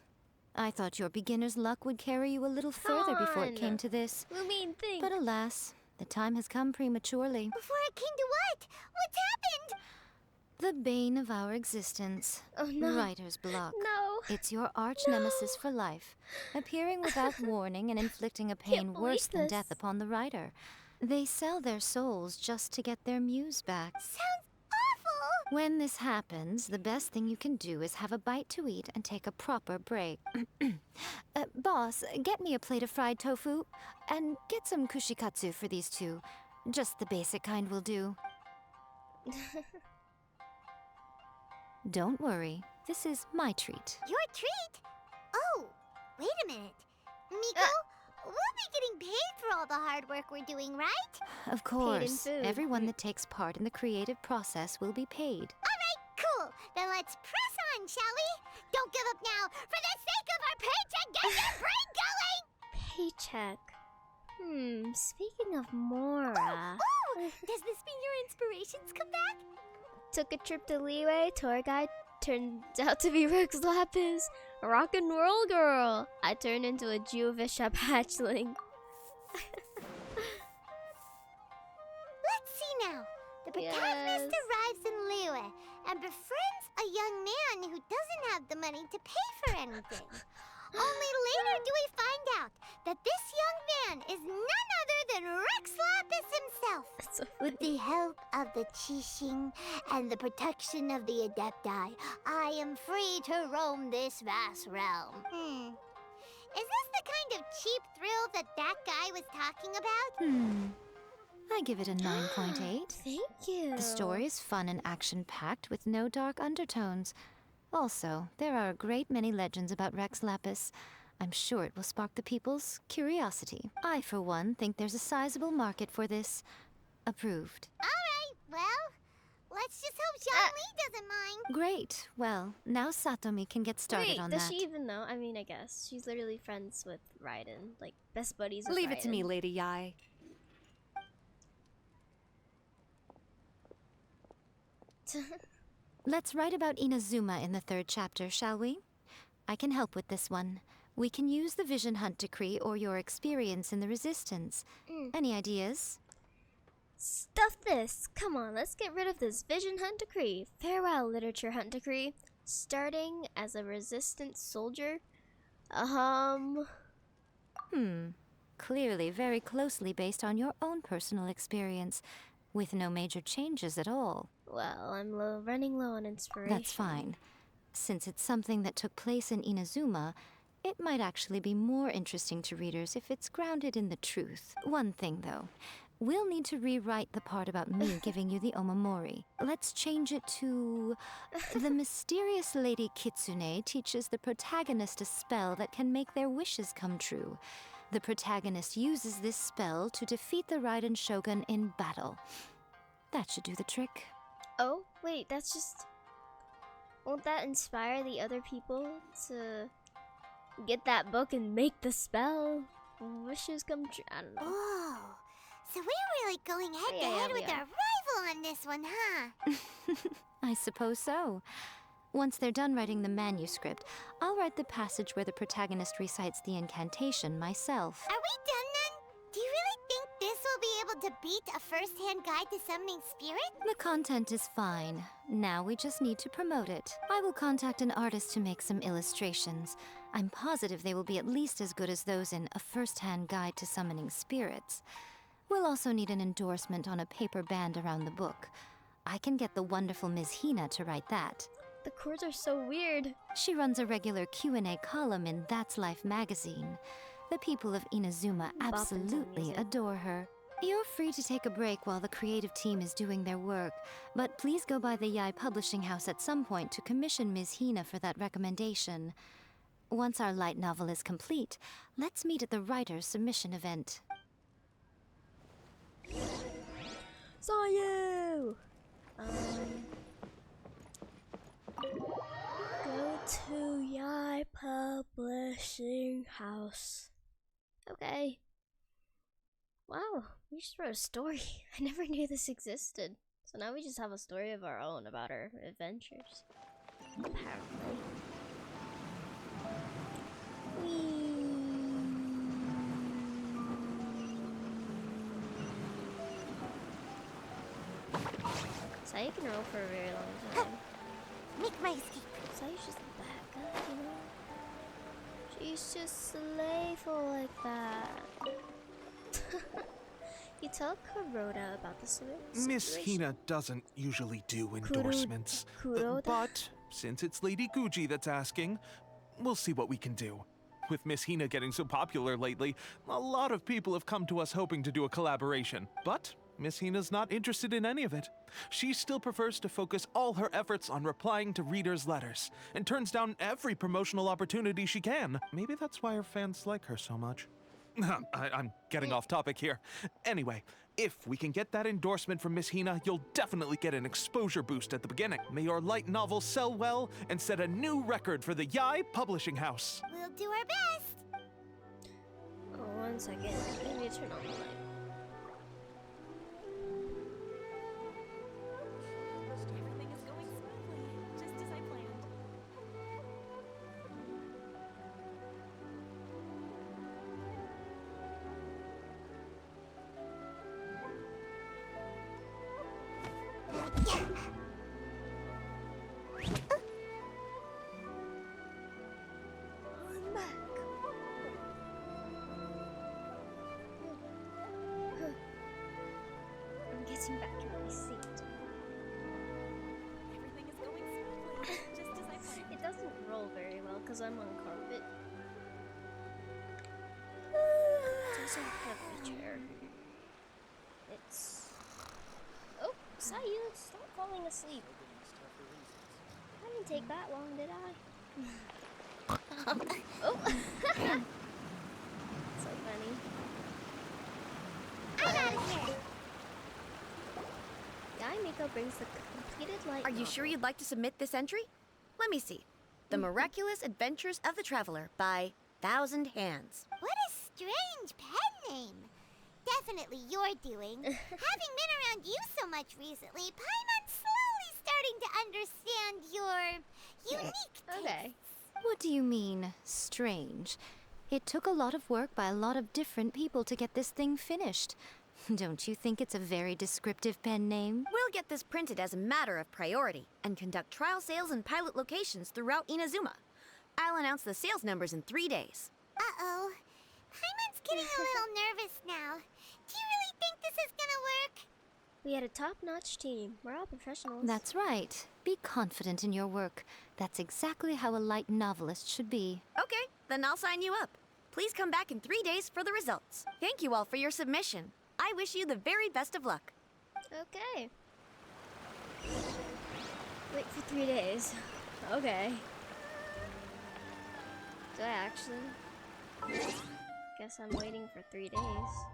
I thought your beginner's luck would carry you a little further before it came to this. You mean thing. But alas, the time has come prematurely. Before it came to what? What's happened? The bane of our existence. Oh no. Writer's block. No. It's your arch nemesis for life, appearing without warning and inflicting a pain worse than death upon the writer. They sell their souls just to get their muse back. Sounds awful. When this happens, the best thing you can do is have a bite to eat and take a proper break. Boss, get me a plate of fried tofu, and get some kushikatsu for these two. Just the basic kind will do. Don't worry, this is my treat. Your treat? Oh, wait a minute. Miko, we'll be getting paid for all the hard work we're doing, right? Of course, food. everyone that takes part in the creative process will be paid. All right, cool. Then let's press on, shall we? Don't give up now. For the sake of our paycheck, get your brain going! Paycheck. Speaking of Mora. Oh, does this mean your inspirations come back? Took a trip to Liyue, tour guide turned out to be Rex Lapis, a rock and roll girl. I turned into a Geovishap hatchling. Let's see now. The protagonist arrives in Liyue and befriends a young man who doesn't have the money to pay for anything. Only later do we find out that this young man is none other than Rex Lapis himself. So with the help of the Qixing and the protection of the Adepti, I am free to roam this vast realm. Is this the kind of cheap thrill that guy was talking about? I give it a 9.8. Thank you. The story is fun and action-packed with no dark undertones. Also, there are a great many legends about Rex Lapis. I'm sure it will spark the people's curiosity. I, for one, think there's a sizable market for this. Approved. All right, well, let's just hope Xiangli doesn't mind. Great. Well, now Satomi can get started on that. Does she even know? I mean, I guess. She's literally friends with Raiden. Like, best buddies with Leave it to me, Raiden. Lady Yae. Let's write about Inazuma in the 3rd chapter, shall we? I can help with this one. We can use the Vision Hunt Decree or your experience in the Resistance. Any ideas? Stuff this! Come on, let's get rid of this Vision Hunt Decree. Farewell, Literature Hunt Decree. Starting as a resistance soldier? Clearly very closely based on your own personal experience, with no major changes at all. Well, I'm running low on inspiration. That's fine. Since it's something that took place in Inazuma, it might actually be more interesting to readers if it's grounded in the truth. One thing, though. We'll need to rewrite the part about me giving you the Omamori. Let's change it to... The mysterious Lady Kitsune teaches the protagonist a spell that can make their wishes come true. The protagonist uses this spell to defeat the Raiden Shogun in battle. That should do the trick. Oh, wait, that's just... Won't that inspire the other people to get that book and make the spell? Wishes come true. I don't know. Oh, so we're really going head to head with our rival on this one, huh? I suppose so. Once they're done writing the manuscript, I'll write the passage where the protagonist recites the incantation myself. Are we done then? Do you really think this will be able to beat a first-hand guide to summoning spirit? The content is fine. Now we just need to promote it. I will contact an artist to make some illustrations. I'm positive they will be at least as good as those in A First-Hand Guide to Summoning Spirits. We'll also need an endorsement on a paper band around the book. I can get the wonderful Ms. Hina to write that. The chords are so weird. She runs a regular Q&A column in That's Life magazine. The people of Inazuma absolutely adore her. You're free to take a break while the creative team is doing their work, but please go by the Yae Publishing House at some point to commission Ms. Hina for that recommendation. Once our light novel is complete, let's meet at the writer's submission event. Saw you! Go to Yae Publishing House. Okay. Wow, we just wrote a story. I never knew this existed. So now we just have a story of our own about our adventures. Apparently. Sayu can roll for a very long time. Make my escape. Sayu's just that good, you know? She's just slayful like that. You tell Kuroda about the situation. Miss Hina doesn't usually do endorsements. Kuroda? But since it's Lady Guji that's asking, we'll see what we can do. With Miss Hina getting so popular lately, a lot of people have come to us hoping to do a collaboration. But Miss Hina's not interested in any of it. She still prefers to focus all her efforts on replying to readers' letters, and turns down every promotional opportunity she can. Maybe that's why her fans like her so much. I'm getting off topic here. Anyway, if we can get that endorsement from Miss Hina, you'll definitely get an exposure boost at the beginning. May your light novel sell well and set a new record for the Yae Publishing House. We'll do our best. Oh, 1 second. Let me turn on the light. Everything is going smoothly, just as I planned. I'm back. I'm getting back in my seat. Everything is going smoothly, just as I planned. It doesn't roll very well because I'm on carpet. It's also a heavy chair. It's... Oh, Sayu, stop falling asleep. I didn't take that long, did I? Oh! So funny. I'm out of here. Yae Miko brings the completed light Are you novel. sure you'd like to submit this entry? Let me see. The Miraculous Adventures of the Traveler by Thousand Hands. What a strange pen name. Definitely your doing. Having been around you so much recently, Paimon's slowly starting to understand your unique tastes. Okay. What do you mean, strange? It took a lot of work by a lot of different people to get this thing finished. Don't you think it's a very descriptive pen name? We'll get this printed as a matter of priority and conduct trial sales in pilot locations throughout Inazuma. I'll announce the sales numbers in 3 days. Uh-oh. Paimon's getting a little nervous now. Do you really think this is gonna work? We had a top-notch team. We're all professionals. That's right. Be confident in your work. That's exactly how a light novelist should be. Okay, then I'll sign you up. Please come back in 3 days for the results. Thank you all for your submission. I wish you the very best of luck. Okay. Wait for 3 days. Okay. Do I actually? Guess I'm waiting for 3 days.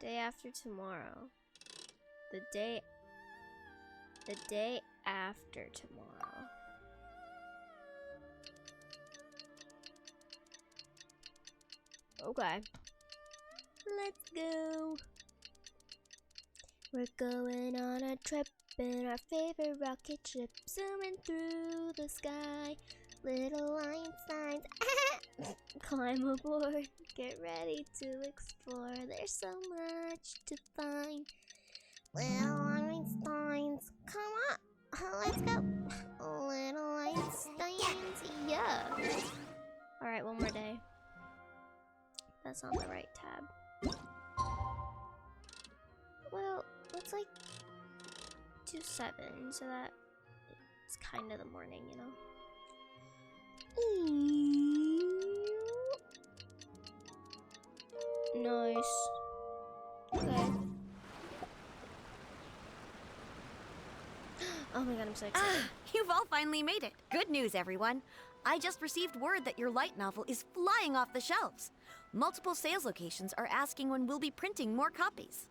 Day after tomorrow. The day after tomorrow. Okay. Let's go. We're going on a trip in our favorite rocket ship, zooming through the sky. Little Einsteins, climb aboard, get ready to explore. There's so much to find. Little Einsteins, come on, let's go. Little Einsteins, yeah. All right, one more day. That's on the right tab. Well, let's like do 7 so that kind of the morning, you know? Nice. Okay. Oh my god, I'm so excited. You've all finally made it. Good news, everyone. I just received word that your light novel is flying off the shelves. Multiple sales locations are asking when we'll be printing more copies.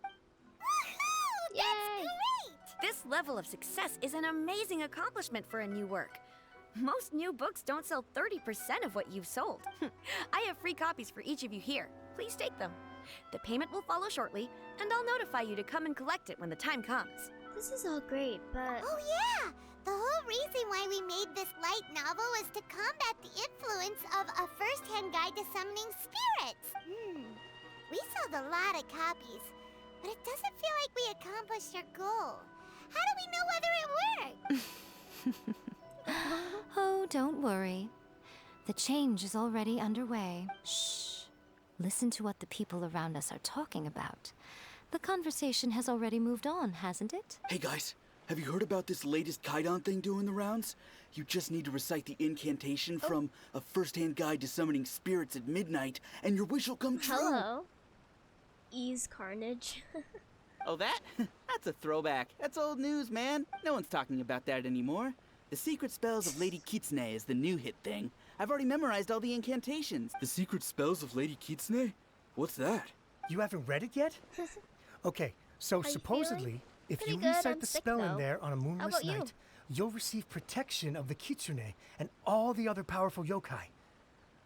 Woohoo! That's great! This level of success is an amazing accomplishment for a new work. Most new books don't sell 30% of what you've sold. I have free copies for each of you here. Please take them. The payment will follow shortly, and I'll notify you to come and collect it when the time comes. This is all great, but... Oh yeah! The whole reason why we made this light novel was to combat the influence of a first-hand guide to summoning spirits. We sold a lot of copies, but it doesn't feel like we accomplished our goal. How do we know whether it worked? Oh, don't worry. The change is already underway. Shh. Listen to what the people around us are talking about. The conversation has already moved on, hasn't it? Hey guys, have you heard about this latest Kaidan thing doing the rounds? You just need to recite the incantation from A First-Hand Guide to Summoning Spirits at Midnight, and your wish will come true. Hello. Ease Carnage. Oh, that? That's a throwback. That's old news, man. No one's talking about that anymore. The Secret Spells of Lady Kitsune is the new hit thing. I've already memorized all the incantations. The Secret Spells of Lady Kitsune? What's that? You haven't read it yet? Okay, so supposedly, if you Pretty good. recite I'm the sick, spell in though. there on a moonless about you? night, you'll receive protection of the Kitsune and all the other powerful yokai.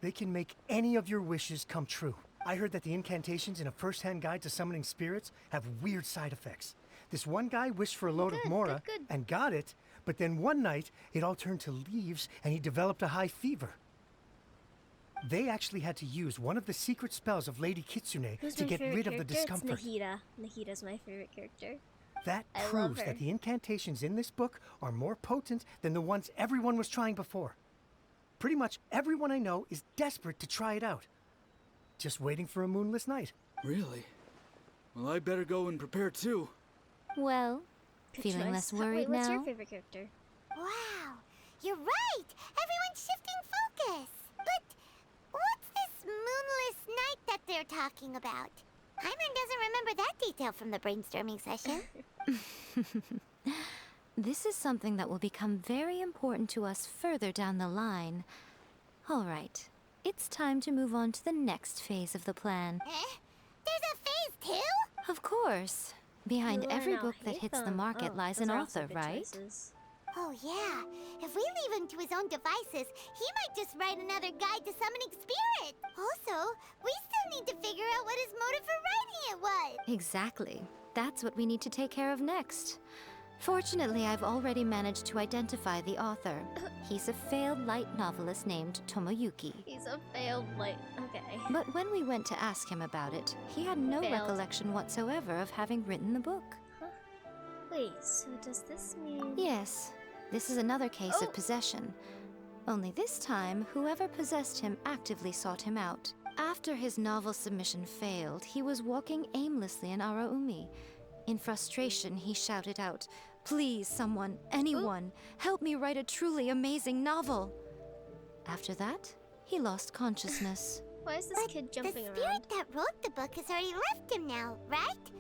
They can make any of your wishes come true. I heard that the incantations in A First-Hand Guide to Summoning Spirits have weird side effects. This one guy wished for a load of Mora and got it, but then one night it all turned to leaves and he developed a high fever. They actually had to use one of the secret spells of Lady Kitsune Who's to my get favorite rid of the character? It's discomfort. Nahida. Nahida's my favorite character. That I love proves her. that the incantations in this book are more potent than the ones everyone was trying before. Pretty much everyone I know is desperate to try it out. Just waiting for a moonless night. Really? Well, I better go and prepare too. Well, Good feeling choice. less worried Wait, what's now? your favorite character? Wow, you're right! Everyone's shifting focus! But what's this moonless night that they're talking about? Hyman doesn't remember that detail from the brainstorming session. This is something that will become very important to us further down the line. All right, it's time to move on to the next phase of the plan. There's a phase 2? Of course. Behind You every learn book that hate hits the them. market Oh, lies those an are also author, good right? choices. Oh yeah, if we leave him to his own devices, he might just write another guide to summoning spirit. Also, we still need to figure out what his motive for writing it was. Exactly. That's what we need to take care of next. Fortunately, I've already managed to identify the author. He's a failed light novelist named Tomoyuki. He's a failed light. Okay. But when we went to ask him about it, he had no Failed. recollection whatsoever of having written the book. Wait, so does this mean... Yes, this is another case of possession. Only this time, whoever possessed him actively sought him out. After his novel submission failed, he was walking aimlessly in Araumi. In frustration, he shouted out, "Please, someone, anyone, help me write a truly amazing novel." After that, he lost consciousness. Why is this kid jumping The around? spirit that wrote the book has already left him now, right?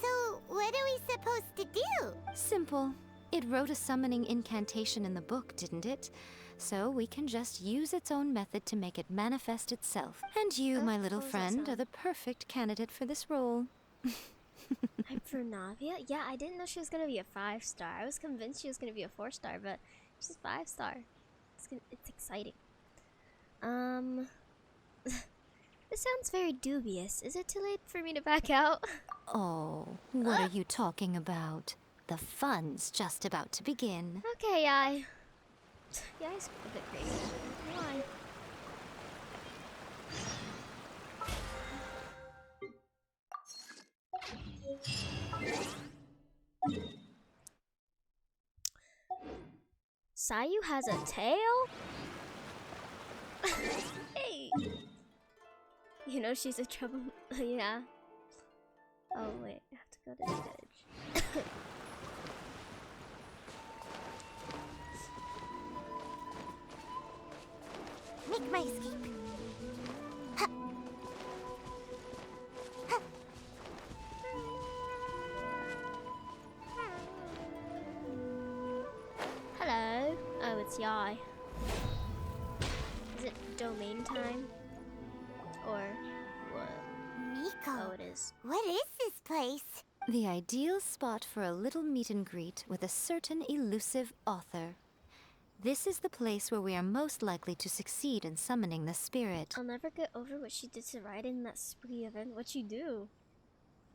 So, what are we supposed to do? Simple. It wrote a summoning incantation in the book, didn't it? So we can just use its own method to make it manifest itself. And you, my little what does that friend, are sound? the perfect candidate for this role. I'm Vernavia? Yeah, I didn't know she was gonna be a 5-star. I was convinced she was gonna be a 4-star, but she's 5-star. It's exciting. This sounds very dubious. Is it too late for me to back out? Oh, what are you talking about? The fun's just about to begin. Okay, Yae's a bit crazy. Why? Sayu has a tail? Hey! You know she's a trouble. Yeah. Oh, wait. I have to go to the village. my escape. Ha. Ha. Hello. Oh, it's Yae. Is it domain time? Or what? Miko, Oh, it is. what is this place? The ideal spot for a little meet and greet with a certain elusive author. This is the place where we are most likely to succeed in summoning the spirit. I'll never get over what she did to Raiden in that spooky event. What'd she do?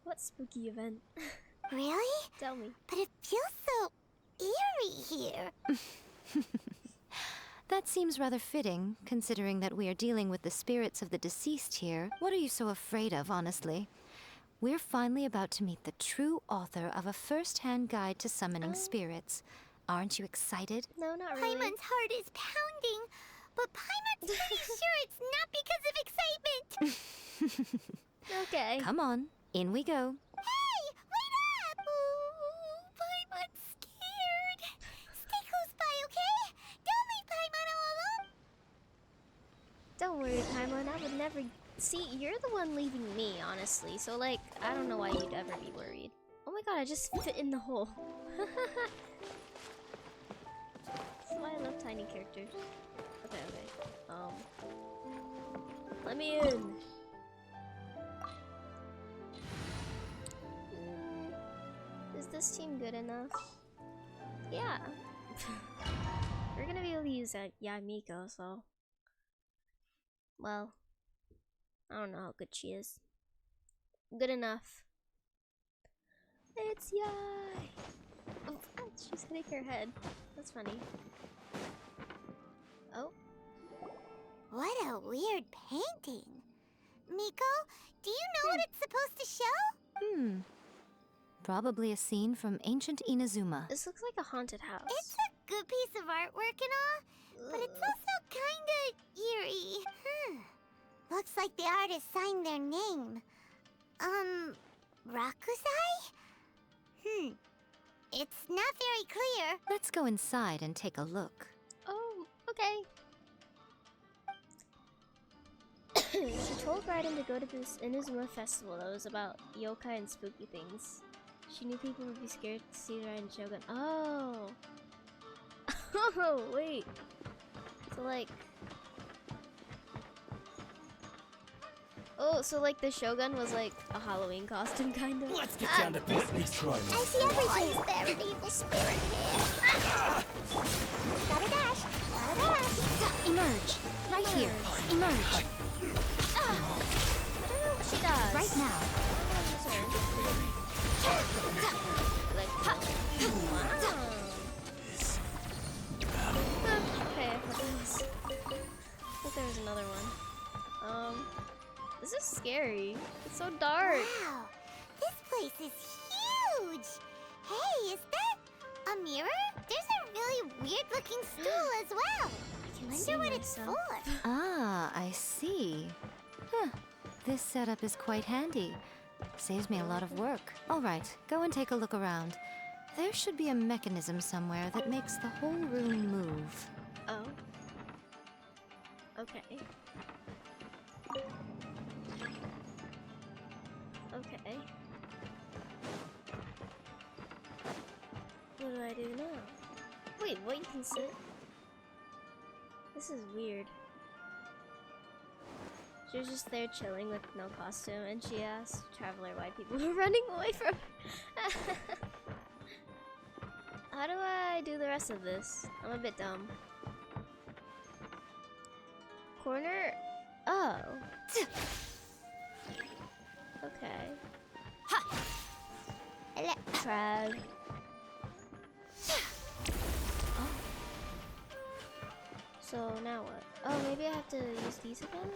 What spooky event? Really? Tell me. But it feels so eerie here. That seems rather fitting, considering that we are dealing with the spirits of the deceased here. What are you so afraid of, honestly? We're finally about to meet the true author of a first-hand guide to summoning spirits. Aren't you excited? No, not really. Paimon's heart is pounding, but Paimon's pretty sure it's not because of excitement. Okay. Come on, in we go. Hey, wait up! Ooh, Paimon's scared. Stay close by, okay? Don't leave Paimon all alone. Don't worry, Paimon. I would never... See, you're the one leaving me, honestly. So, like, I don't know why you'd ever be worried. Oh my god, I just fit in the hole. That's why I love tiny characters. Okay, okay. Let me in. Is this team good enough? Yeah. We're gonna be able to use Yae Miko, so... Well... I don't know how good she is. Good enough. It's Yae! Oh, she's hitting her head. That's funny. Oh. What a weird painting. Miko, do you know what it's supposed to show? Probably a scene from ancient Inazuma. This looks like a haunted house. It's a good piece of artwork and all, but it's also kinda eerie. Looks like the artist signed their name. Rakusai? It's not very clear. Let's go inside and take a look. Oh, okay. She told Raiden to go to this Inazuma festival that was about yokai and spooky things. She knew people would be scared to see Raiden Shogun. Oh! Oh, wait. So, like... Oh, so like the Shogun was like a Halloween costume, kind of? Let's get down to business. I see everything. Is there an evil spirit here? Gotta dash. Gotta dash. Emerge. Right here. Emerge. I don't know what she does. Right now. Like, ha! Okay, I thought there was another one. This is scary. It's so dark. Wow, this place is huge. Hey, is that a mirror? There's a really weird-looking stool as well. Wonder what it's for. Ah, I see. Huh. This setup is quite handy. Saves me a lot of work. All right, go and take a look around. There should be a mechanism somewhere that makes the whole room move. Oh. Okay. Okay. What do I do now? Wait, what? You can sit? This is weird. She was just there chilling with no costume, and she asked Traveler why people were running away from her. How do I do the rest of this? I'm a bit dumb. Corner? Oh. Okay. Ha! Trav. Oh. So now what? Oh, maybe I have to use these again?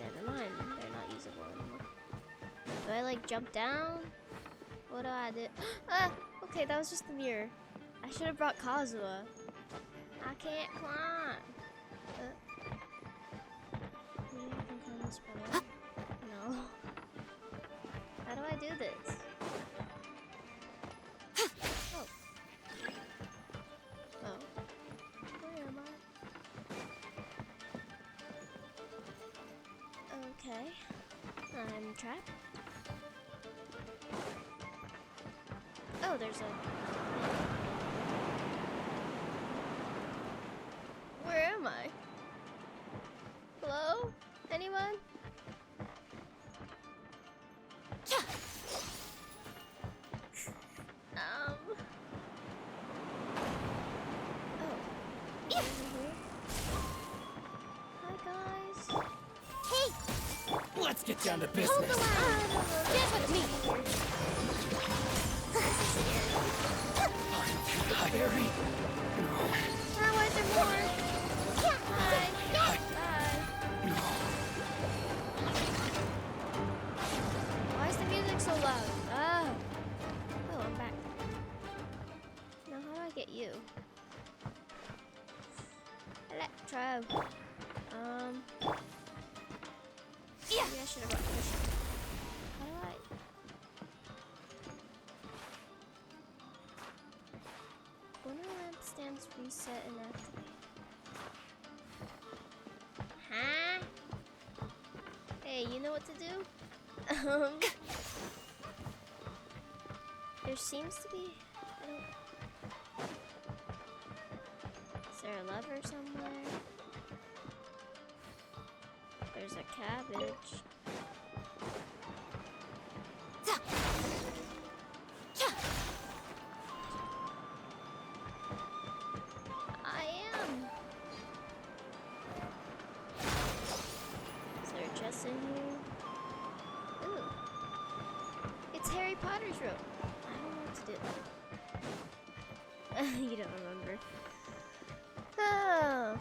Never mind, they're not usable anymore. Do I like jump down? What do I do? Ah! Okay, that was just the mirror. I should have brought Kazuha. I can't climb. Maybe I can climb this better. No. How do I do this? Oh. Oh. Where am I? I'm trapped. Oh, there's a... Where am I? Hello? Anyone? Oh. Over here. Hi, guys. Hey, Let's get down to hold business. the line. Get with me. Harry. Why is there more? Hi. Bye. Why is the music so loud? Oh. Oh, I'm back. Now, how do I get you? Electro. Yeah. Maybe I should have brought this. How do I? When are lampstands reset and activate? Huh? Hey, you know what to do? There seems to be. I don't. Is there a lever somewhere? There's a cabbage. I am. Is there a chest in here? Ooh. It's Harry Potter's room. I don't know what to do. You don't remember. Oh.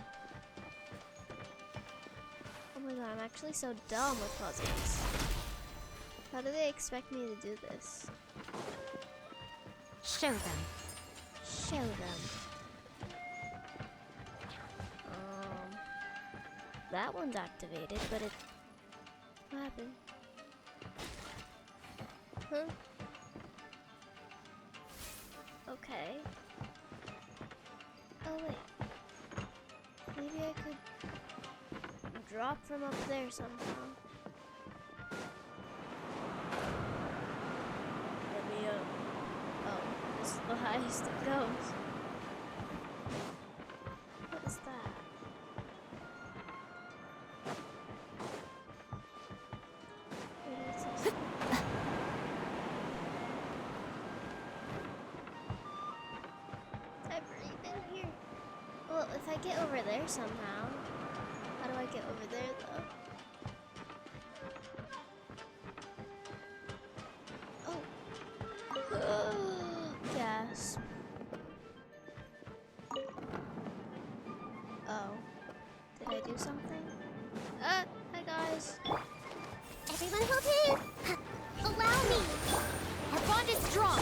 Oh my god, I'm actually so dumb with puzzles. How do they expect me to do this? Show them. Show them. That one's activated, but it... What happened? Huh? Okay. Oh wait. Maybe I could drop from up there somehow. Let me up. Oh, this is the highest it goes. What is that? Maybe it's this one. I breathe in here. Well, if I get over there somehow. How do I get over there though? Oh. Gasp. Oh. Did I do something? Hi guys. Everyone hold in. Allow me. Our bond is strong.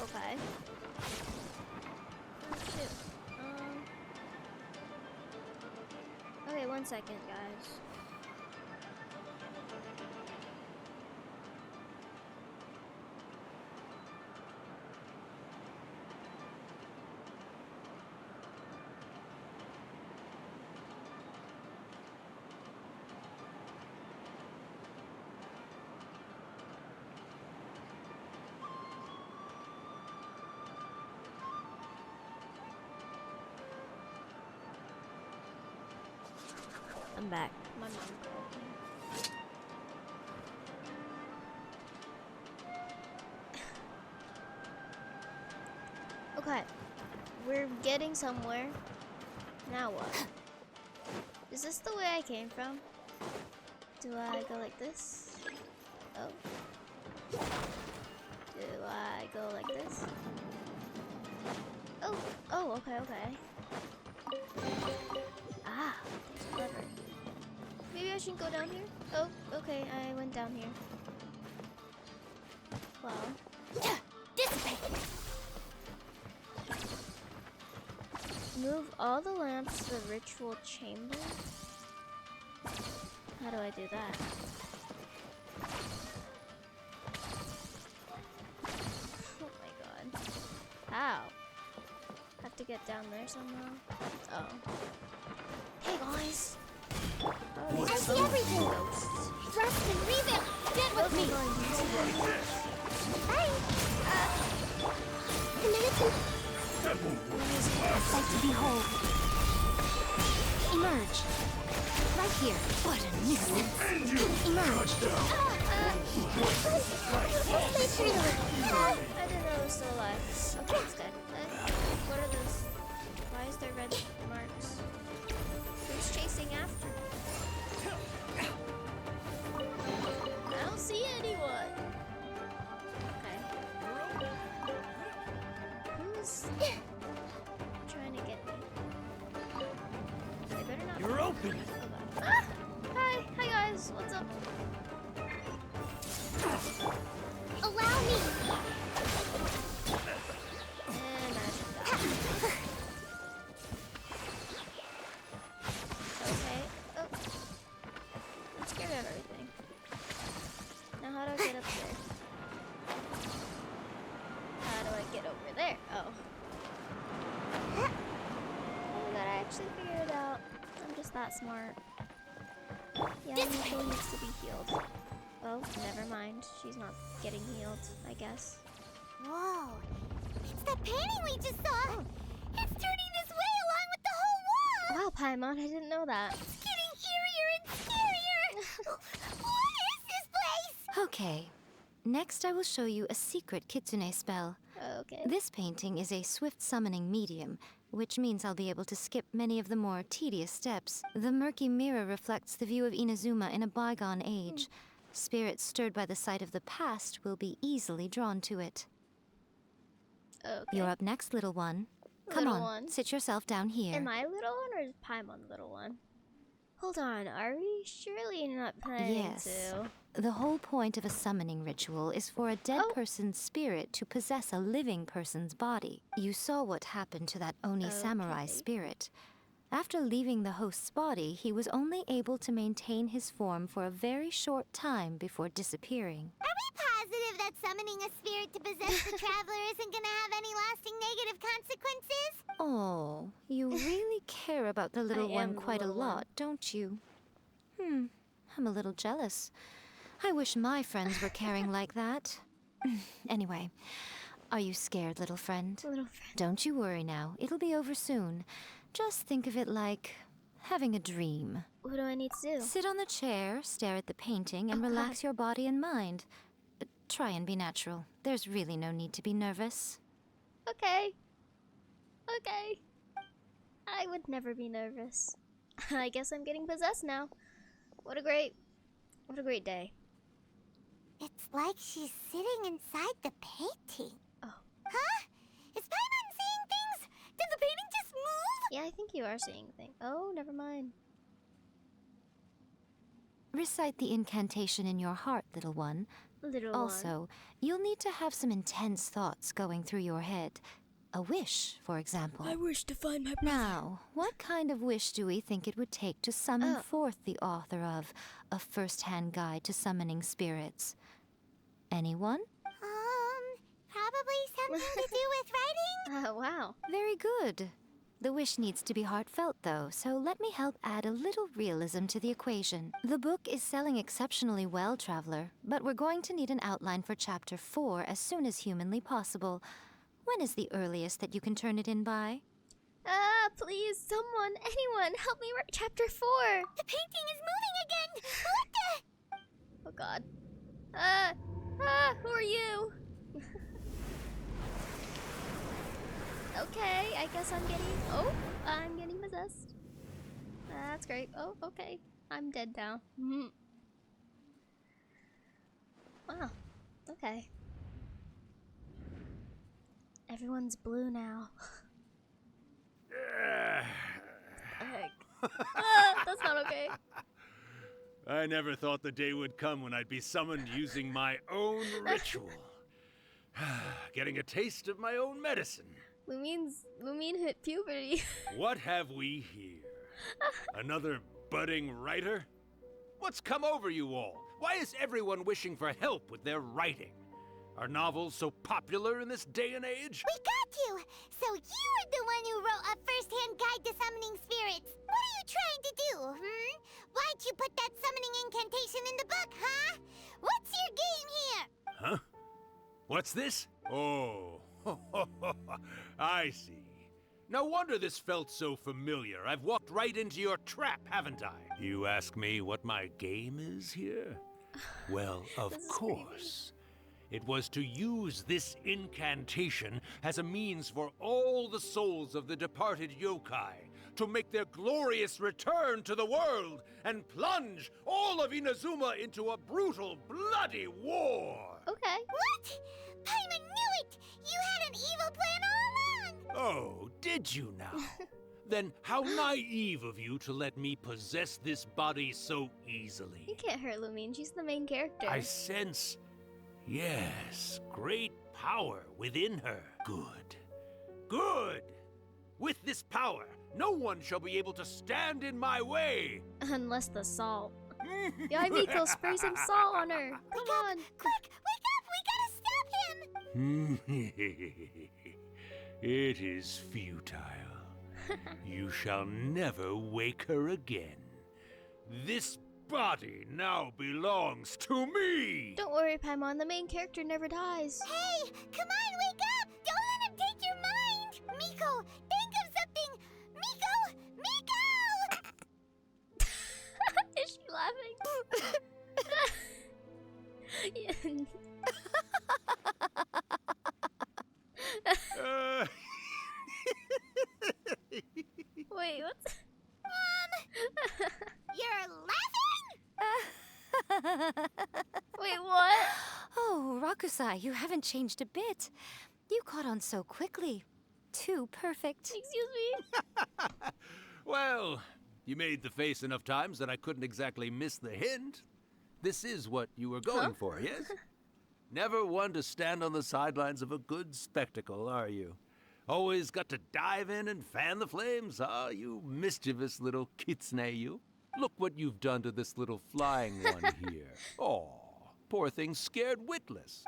Okay. Oh shoot. Okay, 1 second, guys. I'm back. My mom called me. Okay. We're getting somewhere. Now what? Is this the way I came from? Do I go like this? Oh. Do I go like this? Oh. Oh, okay, okay. Ah, there's a lever. Maybe I shouldn't go down here? Oh, okay, I went down here. Well. Dissipate. Move all the lamps to the ritual chamber? How do I do that? Oh my god. How? Have to get down there somehow? Oh. Hey guys! Oh, I see everything! Thrust and revamp! Get with me! Hi! The militant... Sight to behold. Emerge. Right here. What a nuisance. Emerge. I didn't know it was still alive. Okay, it's dead. What are those? Why is there red marks? Who's chasing after me? I don't see anyone. Okay. Who's trying to get me? They better not. You're open! Ah! Hi! Hi guys! What's up? Allow me! And I should die. Okay. Oh. I'm scared of everything. Now how do I get up there? How do I get over there? Oh. Oh my god, I actually figured it out. I'm just that smart. Yeah, Miko needs to be healed. Oh, never mind. She's not getting healed, I guess. Whoa! It's that painting we just saw! It's turning this way along with the whole wall! Wow, Paimon, I didn't know that. It's getting eerier and scarier! What is this place? Okay. Next, I will show you a secret kitsune spell. Okay. This painting is a swift summoning medium, which means I'll be able to skip many of the more tedious steps. The murky mirror reflects the view of Inazuma in a bygone age. Spirits stirred by the sight of the past will be easily drawn to it. Okay. You're up next, little one. Come Little on, one. sit yourself down here. Am I little one or is Paimon little one? Hold on, are we surely not planning Yes. to? The whole point of a summoning ritual is for a dead person's spirit to possess a living person's body. You saw what happened to that Oni samurai spirit. After leaving the host's body, he was only able to maintain his form for a very short time before disappearing. Are we positive that summoning a spirit to possess the traveler isn't gonna have any lasting negative consequences? Oh, you really care about the little one quite a lot, don't you? I'm a little jealous. I wish my friends were caring like that. Anyway, are you scared, little friend? Little friend. Don't you worry now. It'll be over soon. Just think of it like having a dream. What do I need to do? Sit on the chair, stare at the painting, and relax your body and mind. Try and be natural. There's really no need to be nervous. Okay. Okay. I would never be nervous. I guess I'm getting possessed now. What a great day. It's like she's sitting inside the painting. Oh. Huh? Is Paimon seeing things? Did the painting just move? Yeah, I think you are seeing things. Oh, never mind. Recite the incantation in your heart, little one. Little Also, you'll need to have some intense thoughts going through your head. A wish, for example. I wish to find my brother. Now, what kind of wish do we think it would take to summon forth the author of A First-Hand Guide to Summoning Spirits? Anyone? Probably something to do with writing? Wow. Very good. The wish needs to be heartfelt, though, so let me help add a little realism to the equation. The book is selling exceptionally well, Traveler, but we're going to need an outline for Chapter 4 as soon as humanly possible. When is the earliest that you can turn it in by? Please, someone, anyone, help me write Chapter 4. The painting is moving again! What the? Oh god. Who are you? Okay, I guess I'm getting possessed. That's great. Oh, okay. I'm dead now. Wow. Okay. Everyone's blue now. That's not okay. I never thought the day would come when I'd be summoned using my own ritual. Getting a taste of my own medicine. Lumine hit puberty. What have we here? Another budding writer? What's come over you all? Why is everyone wishing for help with their writing? Are novels so popular in this day and age? We got you! So you were the one who wrote a first-hand guide to summoning spirits. What are you trying to do, Why'd you put that summoning incantation in the book, huh? What's your game here? Huh? What's this? Oh, I see. No wonder this felt so familiar. I've walked right into your trap, haven't I? You ask me what my game is here? Well, of course. It was to use this incantation as a means for all the souls of the departed yokai to make their glorious return to the world and plunge all of Inazuma into a brutal, bloody war. Okay. What? Paimon knew it! You had an evil plan all along! Oh, did you now? Then how naive of you to let me possess this body so easily. You can't hurt Lumine. She's the main character. I sense, yes, great power within her. Good. Good! With this power, no one shall be able to stand in my way. Unless the salt. Yae Miko, spray some salt on her. Come on. Quick, wake up! We gotta stop him! It is futile. You shall never wake her again. This body now belongs to me! Don't worry, Paimon. The main character never dies. Hey, come on, wake up! Don't let him take your mind! Miko, think of something! Miko! Miko! Is she laughing? Wait, what's... You're laughing? Wait, what? Oh, Rakusai, you haven't changed a bit. You caught on so quickly. Too perfect. Excuse me? Well, you made the face enough times that I couldn't exactly miss the hint. This is what you were going for, yes? Never one to stand on the sidelines of a good spectacle, are you? Always got to dive in and fan the flames, huh? You mischievous little kitsune, you. Look what you've done to this little flying one here. Oh, poor thing scared witless.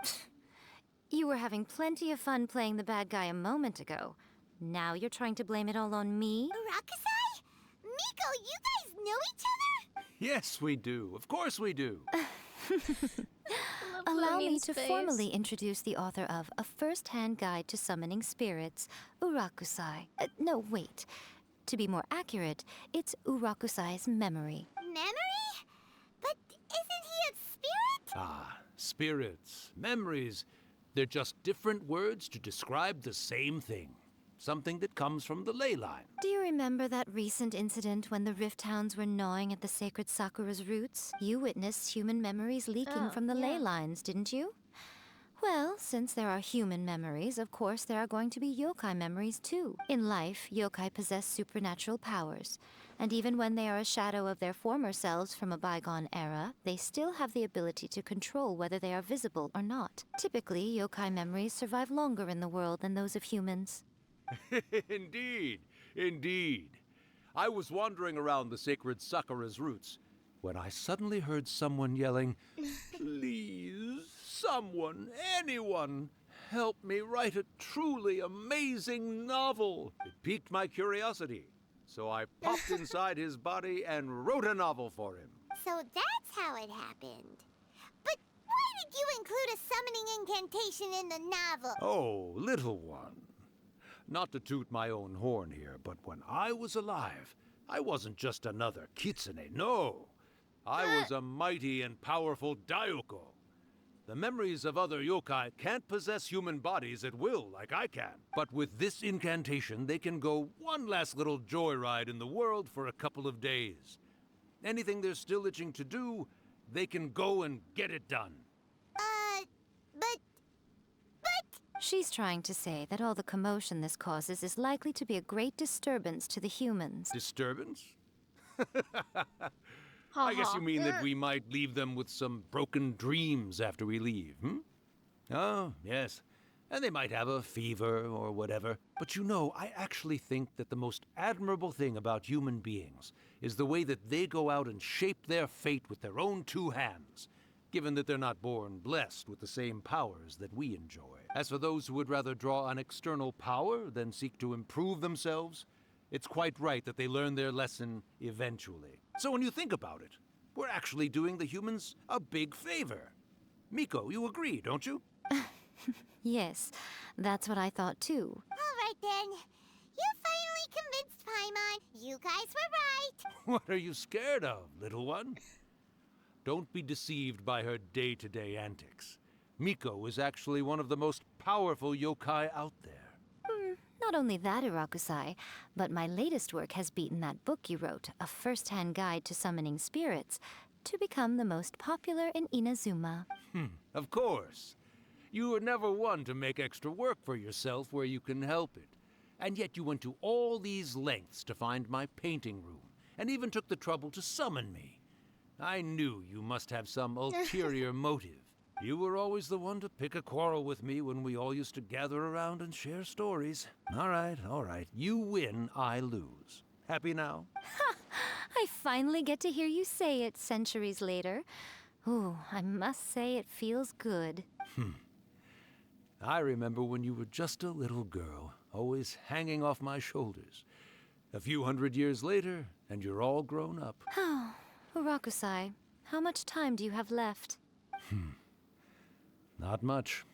You were having plenty of fun playing the bad guy a moment ago. Now you're trying to blame it all on me? Rakusai? Miko, you guys know each other? Yes, we do. Of course we do. Allow me Lumine's to face. formally introduce the author of A First-Hand Guide to Summoning Spirits, Urakusai. No, wait. To be more accurate, it's Urakusai's memory. Memory? But isn't he a spirit? Ah, spirits, memories. They're just different words to describe the same thing. Something that comes from the ley line. Do you remember that recent incident when the Rift Hounds were gnawing at the sacred Sakura's roots? You witnessed human memories leaking from the ley lines, didn't you? Well, since there are human memories, of course there are going to be yokai memories too. In life, yokai possess supernatural powers. And even when they are a shadow of their former selves from a bygone era, they still have the ability to control whether they are visible or not. Typically, yokai memories survive longer in the world than those of humans. Indeed, indeed. I was wandering around the sacred Sakura's roots when I suddenly heard someone yelling, "Please, someone, anyone, help me write a truly amazing novel." It piqued my curiosity, so I popped inside his body and wrote a novel for him. So that's how it happened. But why did you include a summoning incantation in the novel? Oh, little one. Not to toot my own horn here, but when I was alive, I wasn't just another kitsune, no. I was a mighty and powerful Daiyoko. The memories of other yokai can't possess human bodies at will like I can. But with this incantation, they can go one last little joyride in the world for a couple of days. Anything they're still itching to do, they can go and get it done. But... She's trying to say that all the commotion this causes is likely to be a great disturbance to the humans. Disturbance? I guess you mean that we might leave them with some broken dreams after we leave, Oh, yes. And they might have a fever or whatever. But you know, I actually think that the most admirable thing about human beings is the way that they go out and shape their fate with their own two hands. given that they're not born blessed with the same powers that we enjoy. As for those who would rather draw on external power than seek to improve themselves, it's quite right that they learn their lesson eventually. So when you think about it, we're actually doing the humans a big favor. Miko, you agree, don't you? Yes, that's what I thought too. All right then. You finally convinced Paimon. You guys were right. What are you scared of, little one? Don't be deceived by her day-to-day antics. Miko is actually one of the most powerful yokai out there. Not only that, Urakusai, but my latest work has beaten that book you wrote, A First-Hand Guide to Summoning Spirits, to become the most popular in Inazuma. Of course. You were never one to make extra work for yourself where you can help it. And yet you went to all these lengths to find my painting room, and even took the trouble to summon me. I knew you must have some ulterior motive. You were always the one to pick a quarrel with me when we all used to gather around and share stories. All right. You win, I lose. Happy now? I finally get to hear you say it centuries later. Ooh, I must say it feels good. I remember when you were just a little girl, always hanging off my shoulders. A few hundred years later, and you're all grown up. Oh, Urakusai, how much time do you have left? Not much.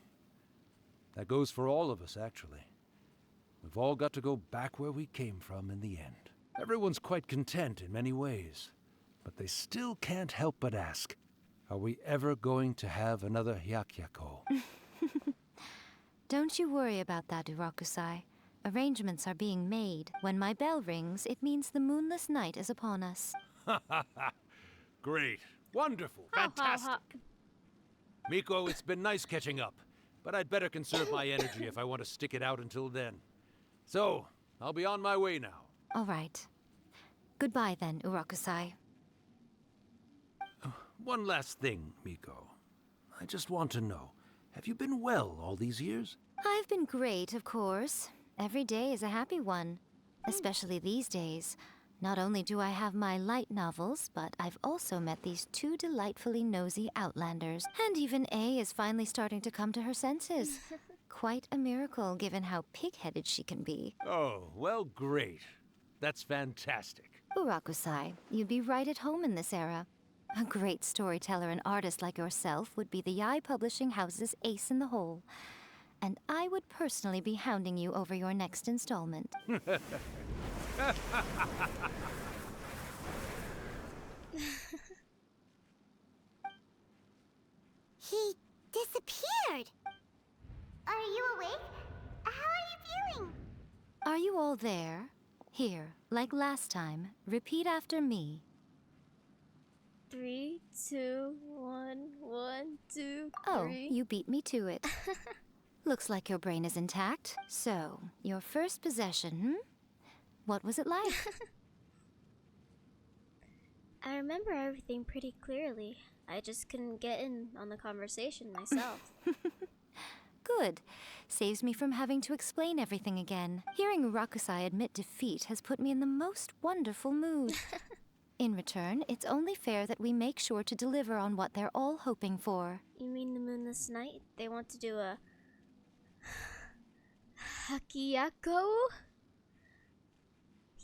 That goes for all of us, actually. We've all got to go back where we came from in the end. Everyone's quite content in many ways, but they still can't help but ask, are we ever going to have another Hyakyako? Don't you worry about that, Urakusai. Arrangements are being made. When my bell rings, it means the moonless night is upon us. Great. Wonderful. Fantastic. Miko, it's been nice catching up, but I'd better conserve my energy if I want to stick it out until then. So, I'll be on my way now. All right. Goodbye then, Urakusai. One last thing, Miko. I just want to know, have you been well all these years? I've been great, of course. Every day is a happy one, especially these days. Not only do I have my light novels, but I've also met these two delightfully nosy outlanders. And even A is finally starting to come to her senses. Quite a miracle, given how pig-headed she can be. Oh, well, great. That's fantastic. Urakusai, you'd be right at home in this era. A great storyteller and artist like yourself would be the Yae Publishing House's ace in the hole. And I would personally be hounding you over your next installment. He disappeared. Are you awake? How are you feeling? Are you all there? Here, like last time, repeat after me. 3, 2, 1, 1, 2, 3. Oh, you beat me to it. Looks like your brain is intact. So, your first possession, What was it like? I remember everything pretty clearly. I just couldn't get in on the conversation myself. Good. Saves me from having to explain everything again. Hearing Urakusai admit defeat has put me in the most wonderful mood. In return, it's only fair that we make sure to deliver on what they're all hoping for. You mean the moonless night? They want to do a... Hakiyako?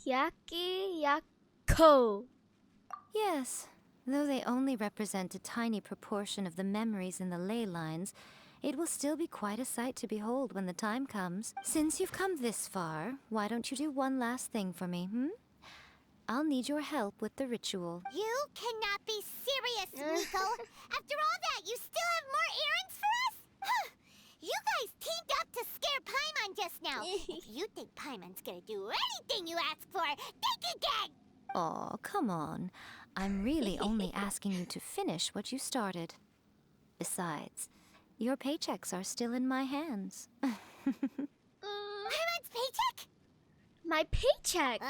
Hyakiyako. Yes, though they only represent a tiny proportion of the memories in the ley lines, it will still be quite a sight to behold when the time comes. Since you've come this far, why don't you do one last thing for me, I'll need your help with the ritual. You cannot be serious, Miko. After all that, you still have more errands for us? You guys teamed up to scare Paimon just now. If you think Paimon's gonna do anything you ask for, think again! Aw, come on. I'm really only asking you to finish what you started. Besides, your paychecks are still in my hands. Paimon's paycheck? My paycheck!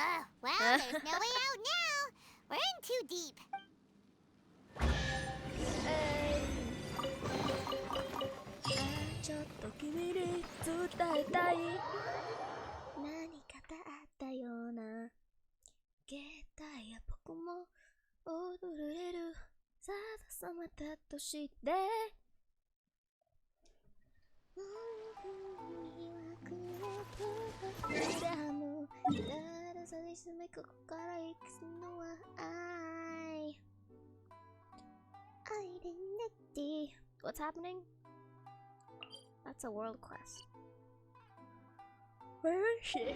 Well, there's no way out now. We're in too deep. さまたとして誰さでしめここから行くのはIdentity. What's happening? That's a world quest. Where is she?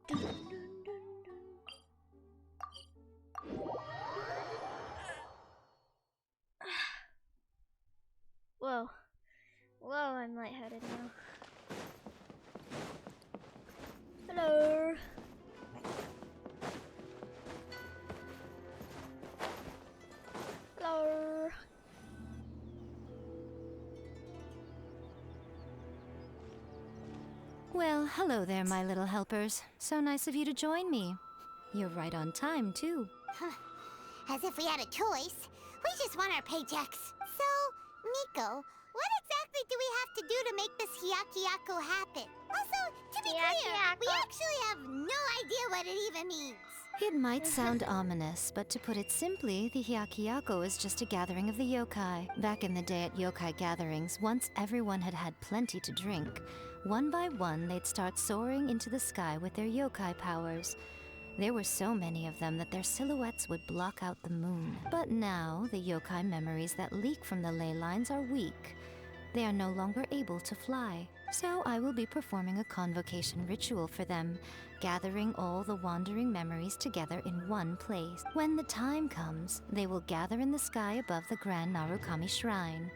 Dun, dun, dun, dun. Whoa. Whoa, I'm lightheaded now. Hello. Hello. Well, hello there, my little helpers. So nice of you to join me. You're right on time, too. As if we had a choice. We just want our paychecks. So, Miko, what exactly do we have to do to make this Hyakyako happen? Also, to be clear, we actually have no idea what it even means. It might sound ominous, but to put it simply, the Hyakyako is just a gathering of the yokai. Back in the day at yokai gatherings, once everyone had had plenty to drink, one by one they'd start soaring into the sky with their yokai powers. There were so many of them that their silhouettes would block out the moon. But now, the yokai memories that leak from the ley lines are weak. They are no longer able to fly. So I will be performing a convocation ritual for them, gathering all the wandering memories together in one place. When the time comes, they will gather in the sky above the Grand Narukami Shrine.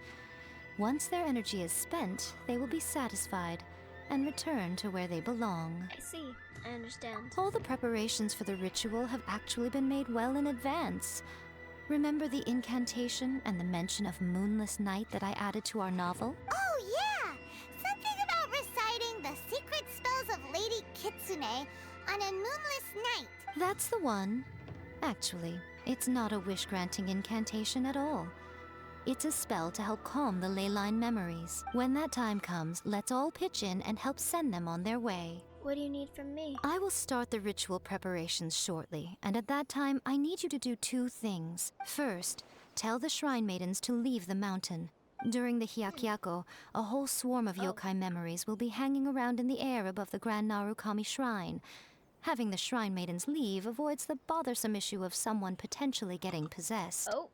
Once their energy is spent, they will be satisfied and return to where they belong. I see. I understand. All the preparations for the ritual have actually been made well in advance. Remember the incantation and the mention of moonless night that I added to our novel? Oh, yeah! Something about reciting the secret spells of Lady Kitsune on a moonless night. That's the one. Actually, it's not a wish-granting incantation at all. It's a spell to help calm the ley line memories. When that time comes, let's all pitch in and help send them on their way. What do you need from me? I will start the ritual preparations shortly, and at that time, I need you to do two things. First, tell the shrine maidens to leave the mountain. During the Hyakyako, a whole swarm of yokai memories will be hanging around in the air above the Grand Narukami Shrine. Having the shrine maidens leave avoids the bothersome issue of someone potentially getting possessed. Oh.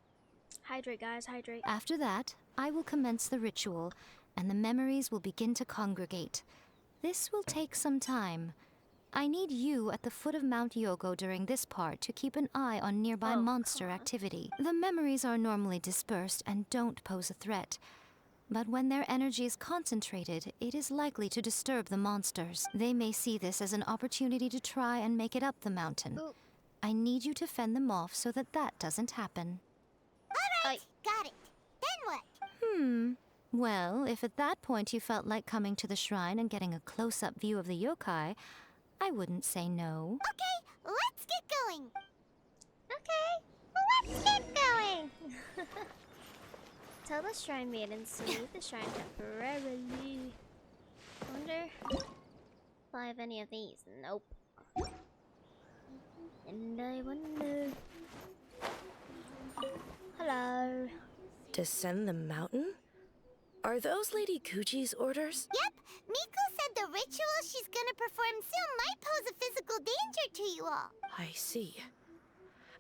Hydrate, guys, hydrate. After that, I will commence the ritual, and the memories will begin to congregate. This will take some time. I need you at the foot of Mount Yogo during this part to keep an eye on nearby monster activity. The memories are normally dispersed and don't pose a threat. But when their energy is concentrated, it is likely to disturb the monsters. They may see this as an opportunity to try and make it up the mountain. Ooh. I need you to fend them off so that that doesn't happen. All right, got it. Then what? Well, if at that point you felt like coming to the shrine and getting a close-up view of the yokai, I wouldn't say no. Okay, let's get going. Okay, let's get going. Tell the shrine maidens to leave the shrine temporarily. Wonder if I have any of these. Nope. And I wonder. Hello. Descend the mountain? Are those Lady Kuji's orders? Yep, Miko said the ritual she's gonna perform soon might pose a physical danger to you all. I see.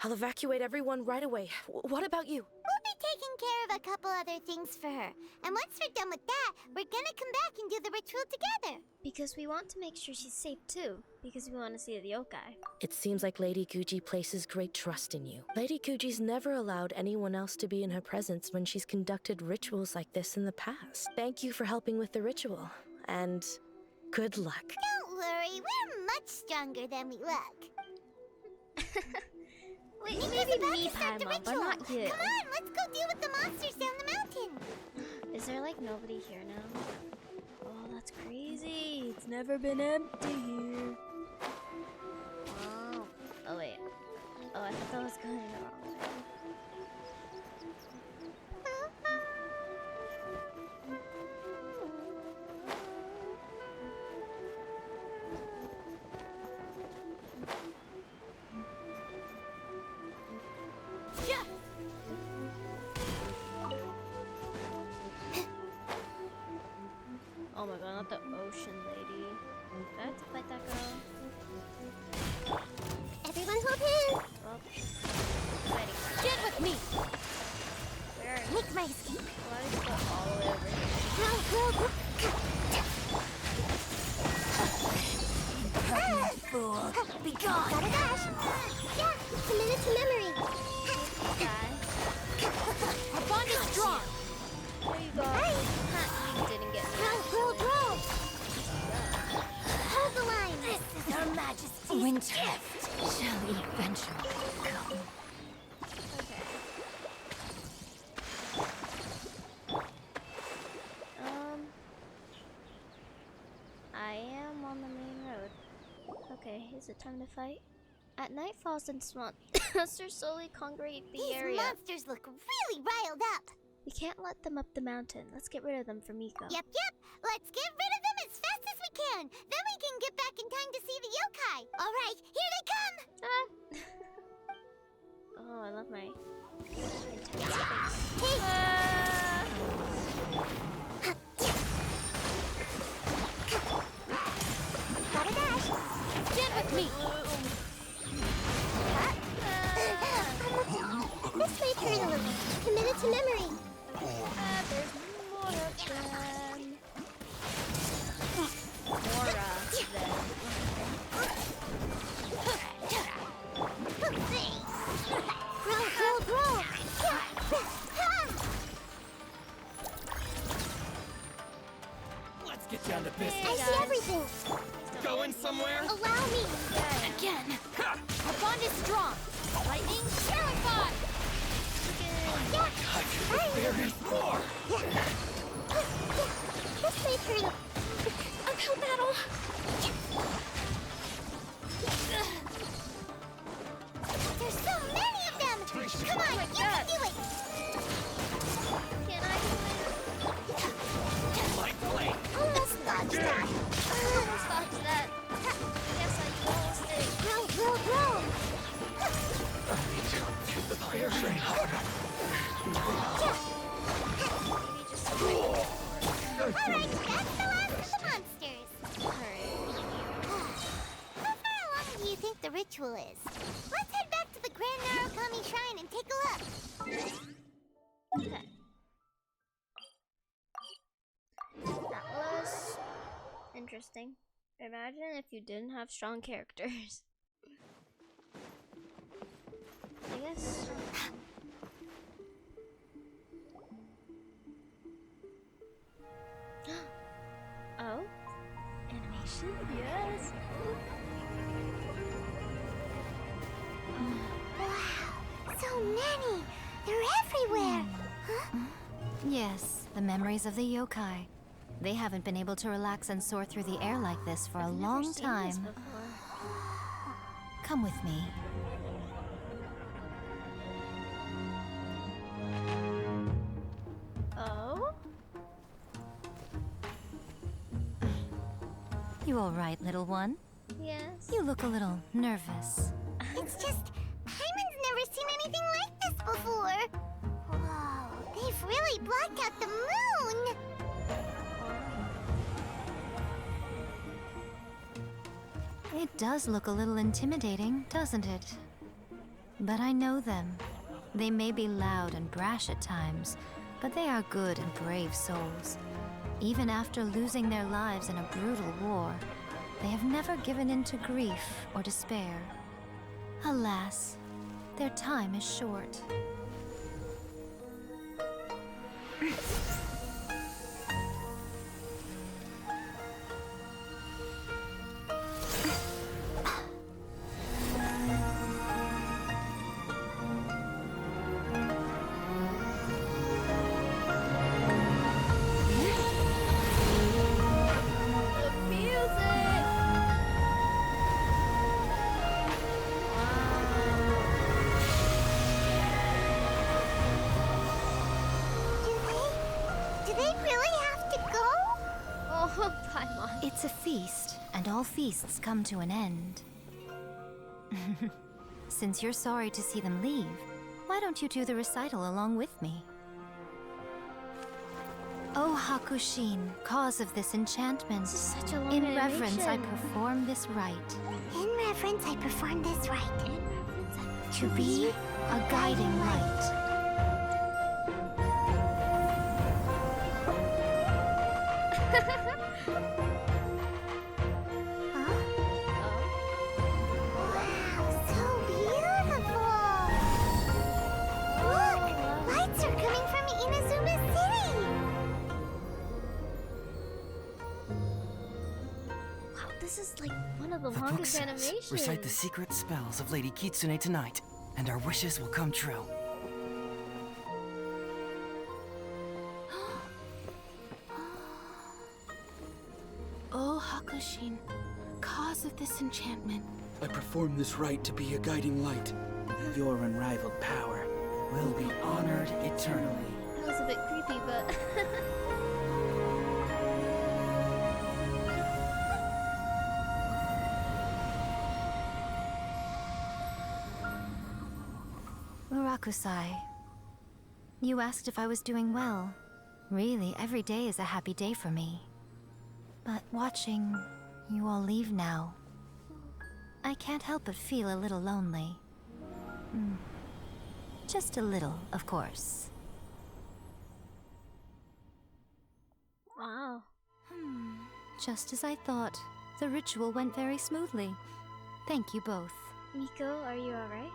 I'll evacuate everyone right away. What about you? We'll be taking care of a couple other things for her. And once we're done with that, we're gonna come back and do the ritual together. Because we want to make sure she's safe too. Because we want to see the yokai. It seems like Lady Kuji places great trust in you. Lady Kuji's never allowed anyone else to be in her presence when she's conducted rituals like this in the past. Thank you for helping with the ritual. And good luck. Don't worry, we're much stronger than we look. Wait, Miko's maybe about me, to start the Paimon, but ritual. not you. Come on, let's go deal with the monsters down the mountain. Is there like nobody here now? Oh, that's crazy. It's never been empty here. Oh. Oh, wait. Oh, I thought that was going the wrong way. Winter shall eventually come. Okay. I am on the main road. Okay, is it time to fight? At nightfall, since monsters slowly congregate the area. These monsters look really riled up. We can't let them up the mountain. Let's get rid of them for Miko. Yep. Let's get rid of them as fast as we can. Then we can get back in time to see the yokai. All right, here they come. Oh, I love my intense face. Hey. Gotta dash. Get with me! This may hurt a little. Commit it to memory. There's more of them. More of them. Grow. Let's get down to business. I see everything. Going somewhere? Allow me. Again! Our bond is strong. Lightning, terrified. There is more! This may hurt. Uphill battle! There's so many of them. Come on, you can do it. Can I Light blade! Almost dodged that. almost dodge that? Yes, I almost did. Grow. The fire train harder! Maybe just a bit. Alright, that's the last of the monsters. Alright. How far along do you think the ritual is? Let's head back to the Grand Narukami Shrine and take a look. Okay. That was interesting. Imagine if you didn't have strong characters. I guess. Oh? Animation? Yes! Wow, so many. They're everywhere. Huh? Yes, the memories of the yokai. They haven't been able to relax and soar through the air like this for a I've never long seen this time. before. Come with me. Oh? You all right, little one? Yes. You look a little nervous. It's just, Hyman's never seen anything like this before. Whoa, they've really blocked out the moon. It does look a little intimidating, doesn't it? But I know them. They may be loud and brash at times, but they are good and brave souls. Even after losing their lives in a brutal war, they have never given in to grief or despair. Alas, their time is short. Do they really have to go? Oh, Paimon. It's a feast, and all feasts come to an end. Since you're sorry to see them leave, why don't you do the recital along with me? O Hakushin, cause of this enchantment, Such a long in reverence I animation. perform this rite. In reverence, I perform this rite. To be a guiding light. Wow, so beautiful! Look, lights are coming from Inazuma City! Wow, this is like one of the The book longest says, animation. recite the secret spells of Lady Kitsune tonight, and our wishes will come true. Oh, Hakushin, cause of this enchantment. I perform this rite to be a guiding light. Your unrivaled power will be honored eternally. That was a bit creepy, but... Murakusai, you asked if I was doing well. Really, every day is a happy day for me. But watching you all leave now, I can't help but feel a little lonely. Just a little, of course. Wow. Just as I thought, the ritual went very smoothly. Thank you both. Miko, are you alright?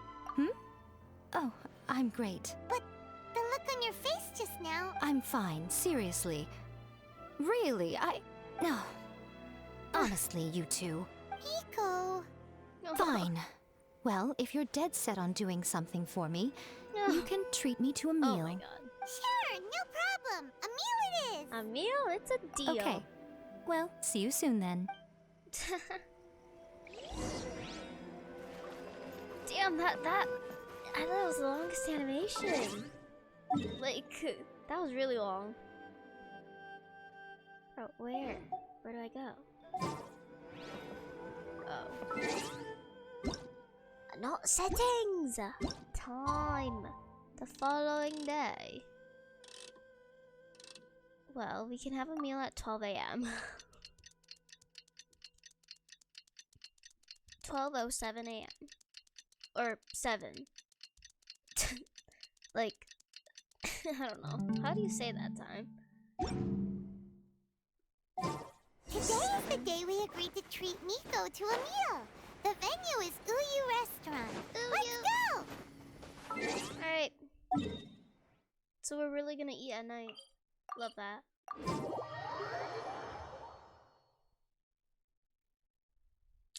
Oh, I'm great. But the look on your face just now... I'm fine, seriously. Really, No. Honestly, you two. Miko... Fine. Well, if you're dead set on doing something for me, you can treat me to a meal. Oh my god. Sure, no problem. A meal it is. A meal? It's a deal. Okay. Well, see you soon then. Damn, I thought it was the longest animation. Like, that was really long. Oh, where? Where do I go? Oh. Not settings! Time. The following day. Well, we can have a meal at 12 a.m. 12:07 a.m. Or 7. Like, I don't know. How do you say that time? Today is the day we agreed to treat Miko to a meal. The venue is Uyu Restaurant. Let's go! Alright. So we're really gonna eat at night. Love that.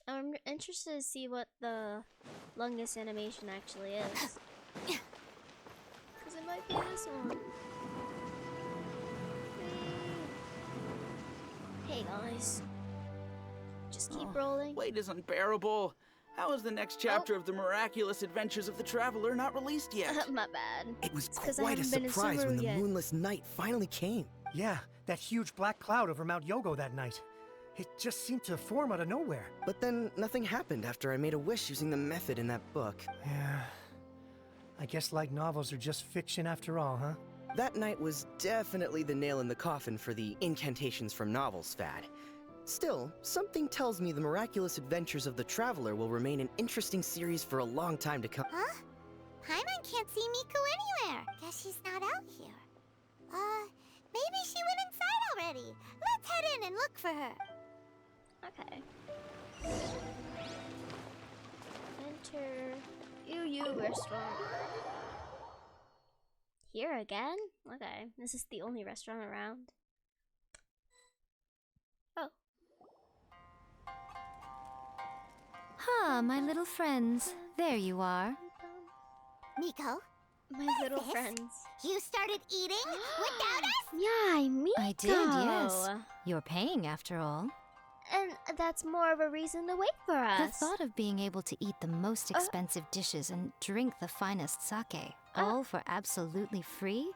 I'm interested to see what the longest animation actually is. Because it might be this one. Hey guys. Just keep rolling. Wait is unbearable. How is the next chapter of the miraculous adventures of the traveler not released yet? My bad. It was It's 'cause I quite a haven't been in surprise when Subaru the yet. moonless night finally came. Yeah, that huge black cloud over Mount Yogo that night. It just seemed to form out of nowhere. But then nothing happened after I made a wish using the method in that book. Yeah. I guess light novels are just fiction after all, huh? That night was definitely the nail in the coffin for the incantations from novels fad. Still, something tells me the miraculous adventures of the traveler will remain an interesting series for a long time to come. Huh? Paimon can't see Miko anywhere. Guess she's not out here. Maybe she went inside already. Let's head in and look for her. Okay. Enter Uyu Restaurant. Here again? Okay, this is the only restaurant around. Oh. Ah, my little friends. There you are. Miko? My little friends. You started eating without us? Yae Miko! I did, yes. You're paying after all. And that's more of a reason to wait for us. The thought of being able to eat the most expensive dishes and drink the finest sake, all for absolutely free?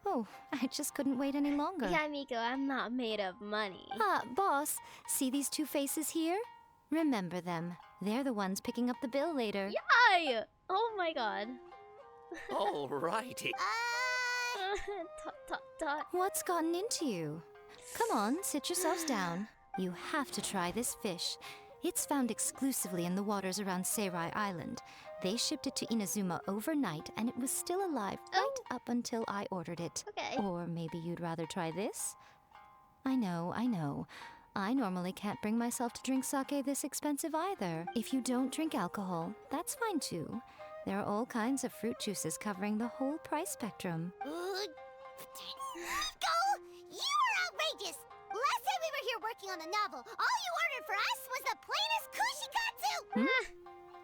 Oh, I just couldn't wait any longer. Yae Miko, I'm not made of money. Boss, see these two faces here? Remember them. They're the ones picking up the bill later. Yae! Oh my god. Alrighty. What's gotten into you? Come on, sit yourselves down. You have to try this fish. It's found exclusively in the waters around Seirai Island. They shipped it to Inazuma overnight, and it was still alive right up until I ordered it. Okay. Or maybe you'd rather try this? I know. I normally can't bring myself to drink sake this expensive either. If you don't drink alcohol, that's fine too. There are all kinds of fruit juices covering the whole price spectrum. Miko, you are outrageous. last time we were here working on the novel, all you ordered for us was the plainest kushikatsu!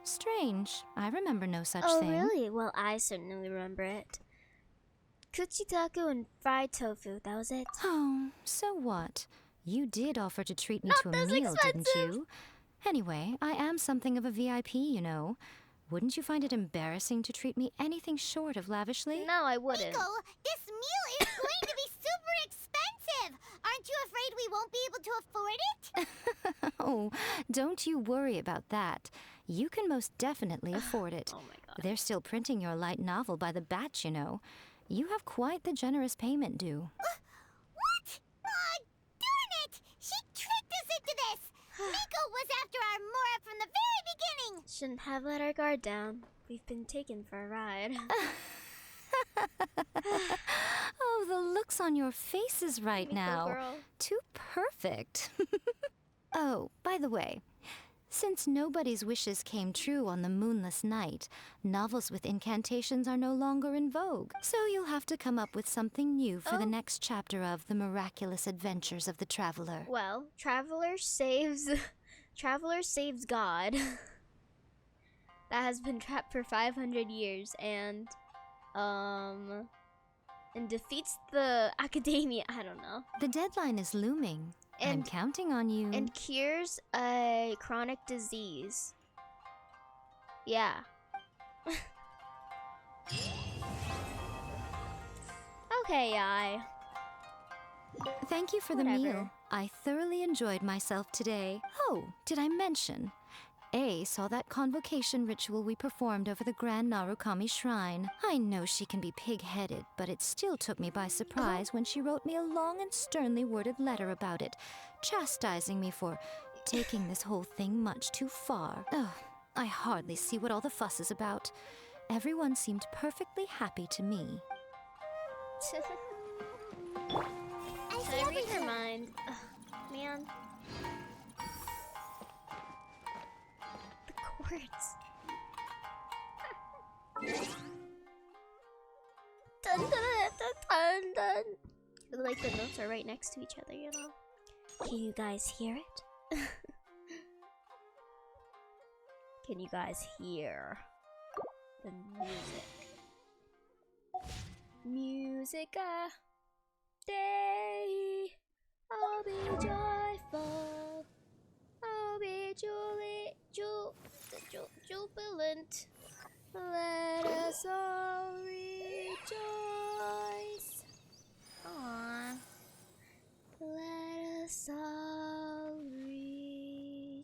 Strange. I remember no such Oh, thing. really? Well, I certainly remember it. Kuchitaku and fried tofu, that was it. Oh, so what? You did offer to treat me Not to a this meal, didn't expensive. you? Anyway, I am something of a VIP, you know. Wouldn't you find it embarrassing to treat me anything short of lavishly? No, I wouldn't. Miko, this meal is going to be super expensive! Aren't you afraid we won't be able to afford it? Oh, don't you worry about that. You can most definitely afford it. Oh my god. They're still printing your light novel by the batch, you know. You have quite the generous payment due. What? Darn it! She tricked us into this! Miko was after our Mora from the very beginning! Shouldn't have let our guard down. We've been taken for a ride. Oh, the looks on your faces right Miko now. girl. Too perfect. Oh, by the way, since nobody's wishes came true on the moonless night, novels with incantations are no longer in vogue. So you'll have to come up with something new for the next chapter of The Miraculous Adventures of the Traveler. Well, Traveler saves God. That has been trapped for 500 years and defeats the academia. I don't know. The deadline is looming. I'm And- counting on you. And cures a chronic disease. Yeah. Okay, Yae. Thank you for the Whatever. meal. I thoroughly enjoyed myself today. Oh, did I mention? A saw that convocation ritual we performed over the Grand Narukami Shrine. I know she can be pig-headed, but it still took me by surprise when she wrote me a long and sternly worded letter about it, chastising me for taking this whole thing much too far. Ugh, I hardly see what all the fuss is about. Everyone seemed perfectly happy to me. Can I read her mind? Ugh, man. The chords. Dun, dun, dun, dun, dun. Like the notes are right next to each other, you know? Can you guys hear it? Can you guys hear the music? Musica Dei, I'll be joyful, I'll be jubilant. Let us all rejoice. Aww. Let us all rejoice.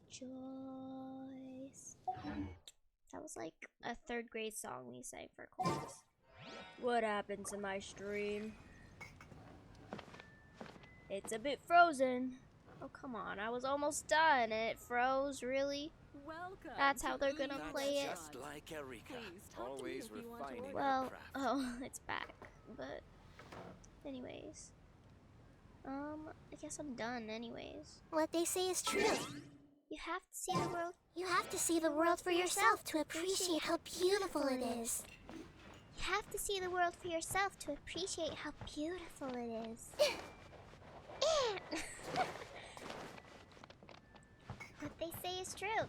That was like a third grade song we sang for chorus. What happened to my stream? It's a bit frozen. Oh, come on. I was almost done and it froze, really? Welcome. That's how they're gonna play it? Just like Erika, Please, talk to me always if you want to refining order. her Well, craft. oh, it's back. But, anyways. I guess I'm done anyways. What they say is true. You have to see the world. You have to see the world for yourself to appreciate how beautiful it is. You have to see the world for yourself to appreciate how beautiful it is. What they say is true.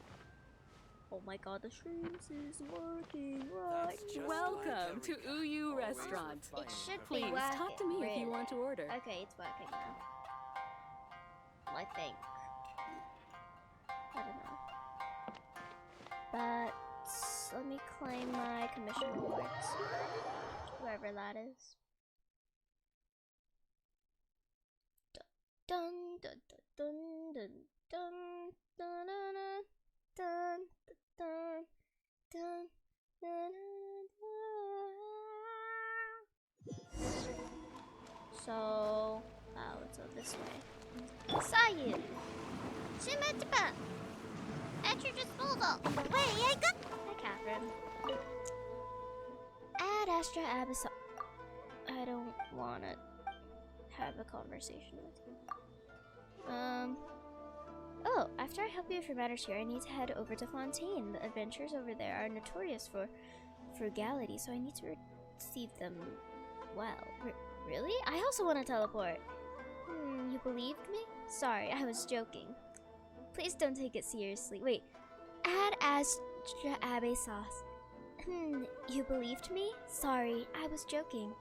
Oh my god, the shrooms is working right. Welcome to Uyu Restaurant. It should Please be working. talk to me if you want to order. Okay, it's working now. I think. I don't know. But let me claim my commission rewards. Whoever that is. Dun dun dun dun dun dun dun dun dun dun dun. So, let's go this way. Saw you! Shimataba! At your disposal! Wait, I got. Hi, Catherine. Ad Astra Abyssal. I don't wanna have a conversation with you. Oh, after I help you with your matters here, I need to head over to Fontaine. The adventurers over there are notorious for frugality, so I need to receive them well. Really? I also want to teleport. You believed me? Sorry, I was joking. Please don't take it seriously. Wait, add Astra Abe sauce. You believed me? Sorry, I was joking.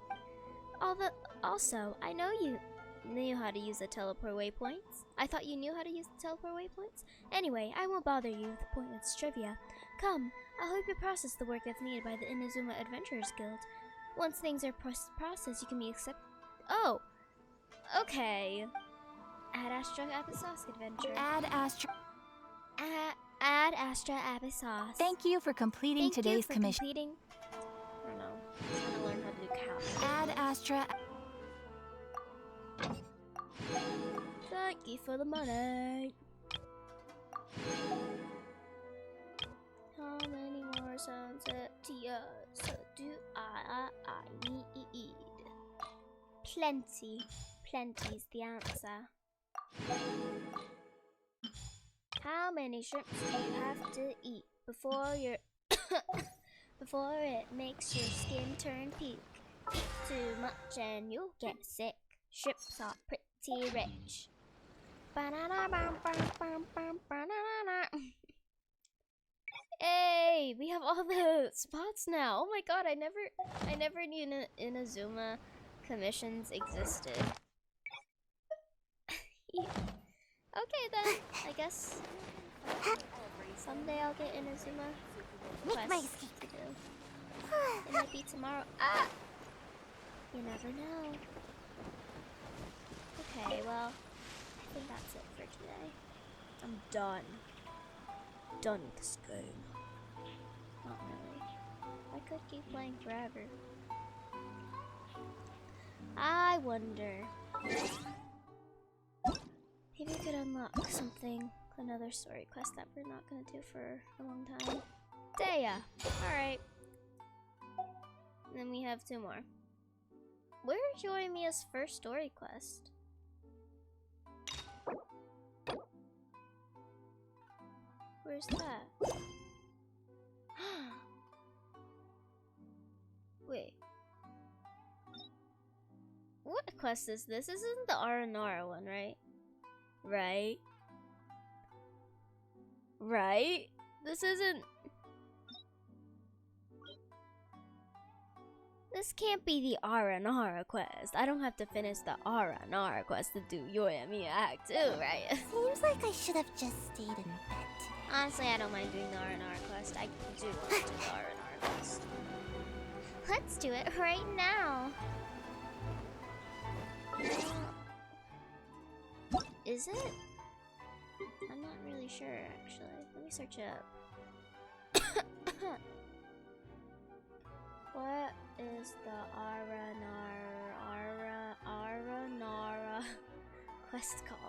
Also, I know you knew how to use the teleport waypoints. I thought you knew how to use the teleport waypoints. Anyway, I won't bother you with pointless trivia. Come, I'll help you process the work that's needed by the Inazuma Adventurers Guild. Once things are processed, you can be accepted. Oh, okay. Add Astra Abyssos Adventure. Add Astra. Add Astra Abyssos. Thank you for completing today's commission. I don't know. I'm trying to learn how to do cow. Add Astra. Thank you for the money. How many more sunset tears do I need? Plenty. Plenty's the answer. How many shrimps do you have to eat before before it makes your skin turn pink? Eat too much and you'll get sick. Shrimps are pretty rich. Hey, we have all the spots now. Oh my god, I never knew Inazuma commissions existed. Okay then, I guess someday I'll get Inazuma quest to do. It might be tomorrow. Ah! You never know. Okay, well, I think that's it for today. I'm done. Done with this game. Not really. I could keep playing forever. I wonder. Maybe we could unlock something, another story quest that we're not gonna do for a long time. Daya! Alright. Then we have 2 more. Where's Yoimiya's first story quest? Where's that? Wait. What quest is this? This isn't the Aranara one, right? Right? This isn't... This can't be the Aranara quest. I don't have to finish the Aranara quest to do Yoimiya Act 2, right? Seems like I should have just stayed in bed. Honestly, I don't mind doing the Aranara quest. I do want to do the Aranara quest. Let's do it right now. Is it? I'm not really sure, actually. Let me search it up. What is the Aranara quest called?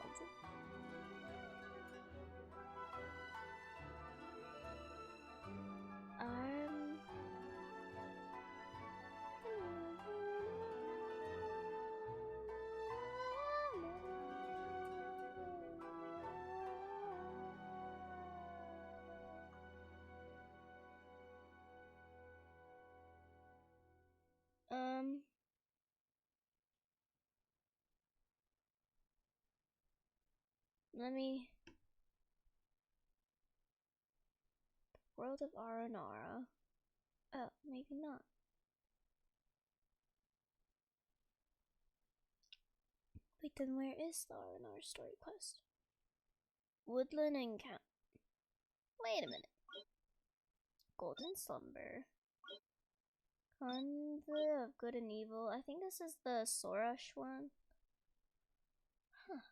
Let me... World of Aranara. Oh, maybe not. Wait, then where is the Aranara story quest? Woodland Encounter. Wait a minute. Golden Slumber. Convoy of Good and Evil. I think this is the Sorash one. Huh.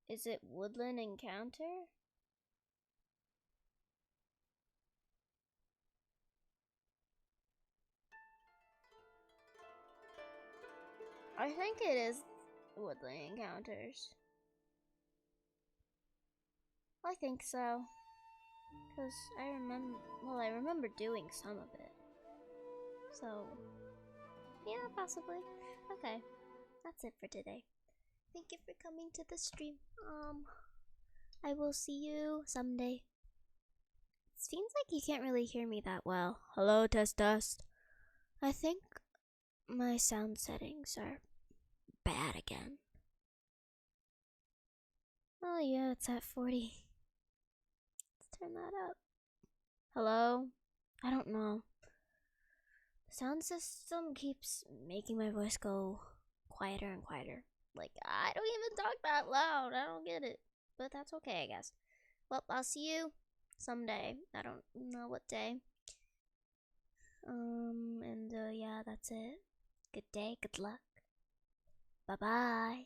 Is it Woodland Encounter? I think it is Woodland Encounters. I think so. Because I remember doing some of it. So, yeah, possibly. Okay, that's it for today. Thank you for coming to the stream. I will see you someday. It seems like you can't really hear me that well. Hello, test test. I think my sound settings are bad again. Oh yeah, it's at 40. Let's turn that up. Hello? I don't know. The sound system keeps making my voice go quieter and quieter. Like, I don't even talk that loud. I don't get it. But that's okay, I guess. Well, I'll see you someday. I don't know what day. Yeah, that's it. Good day, good luck. Bye-bye.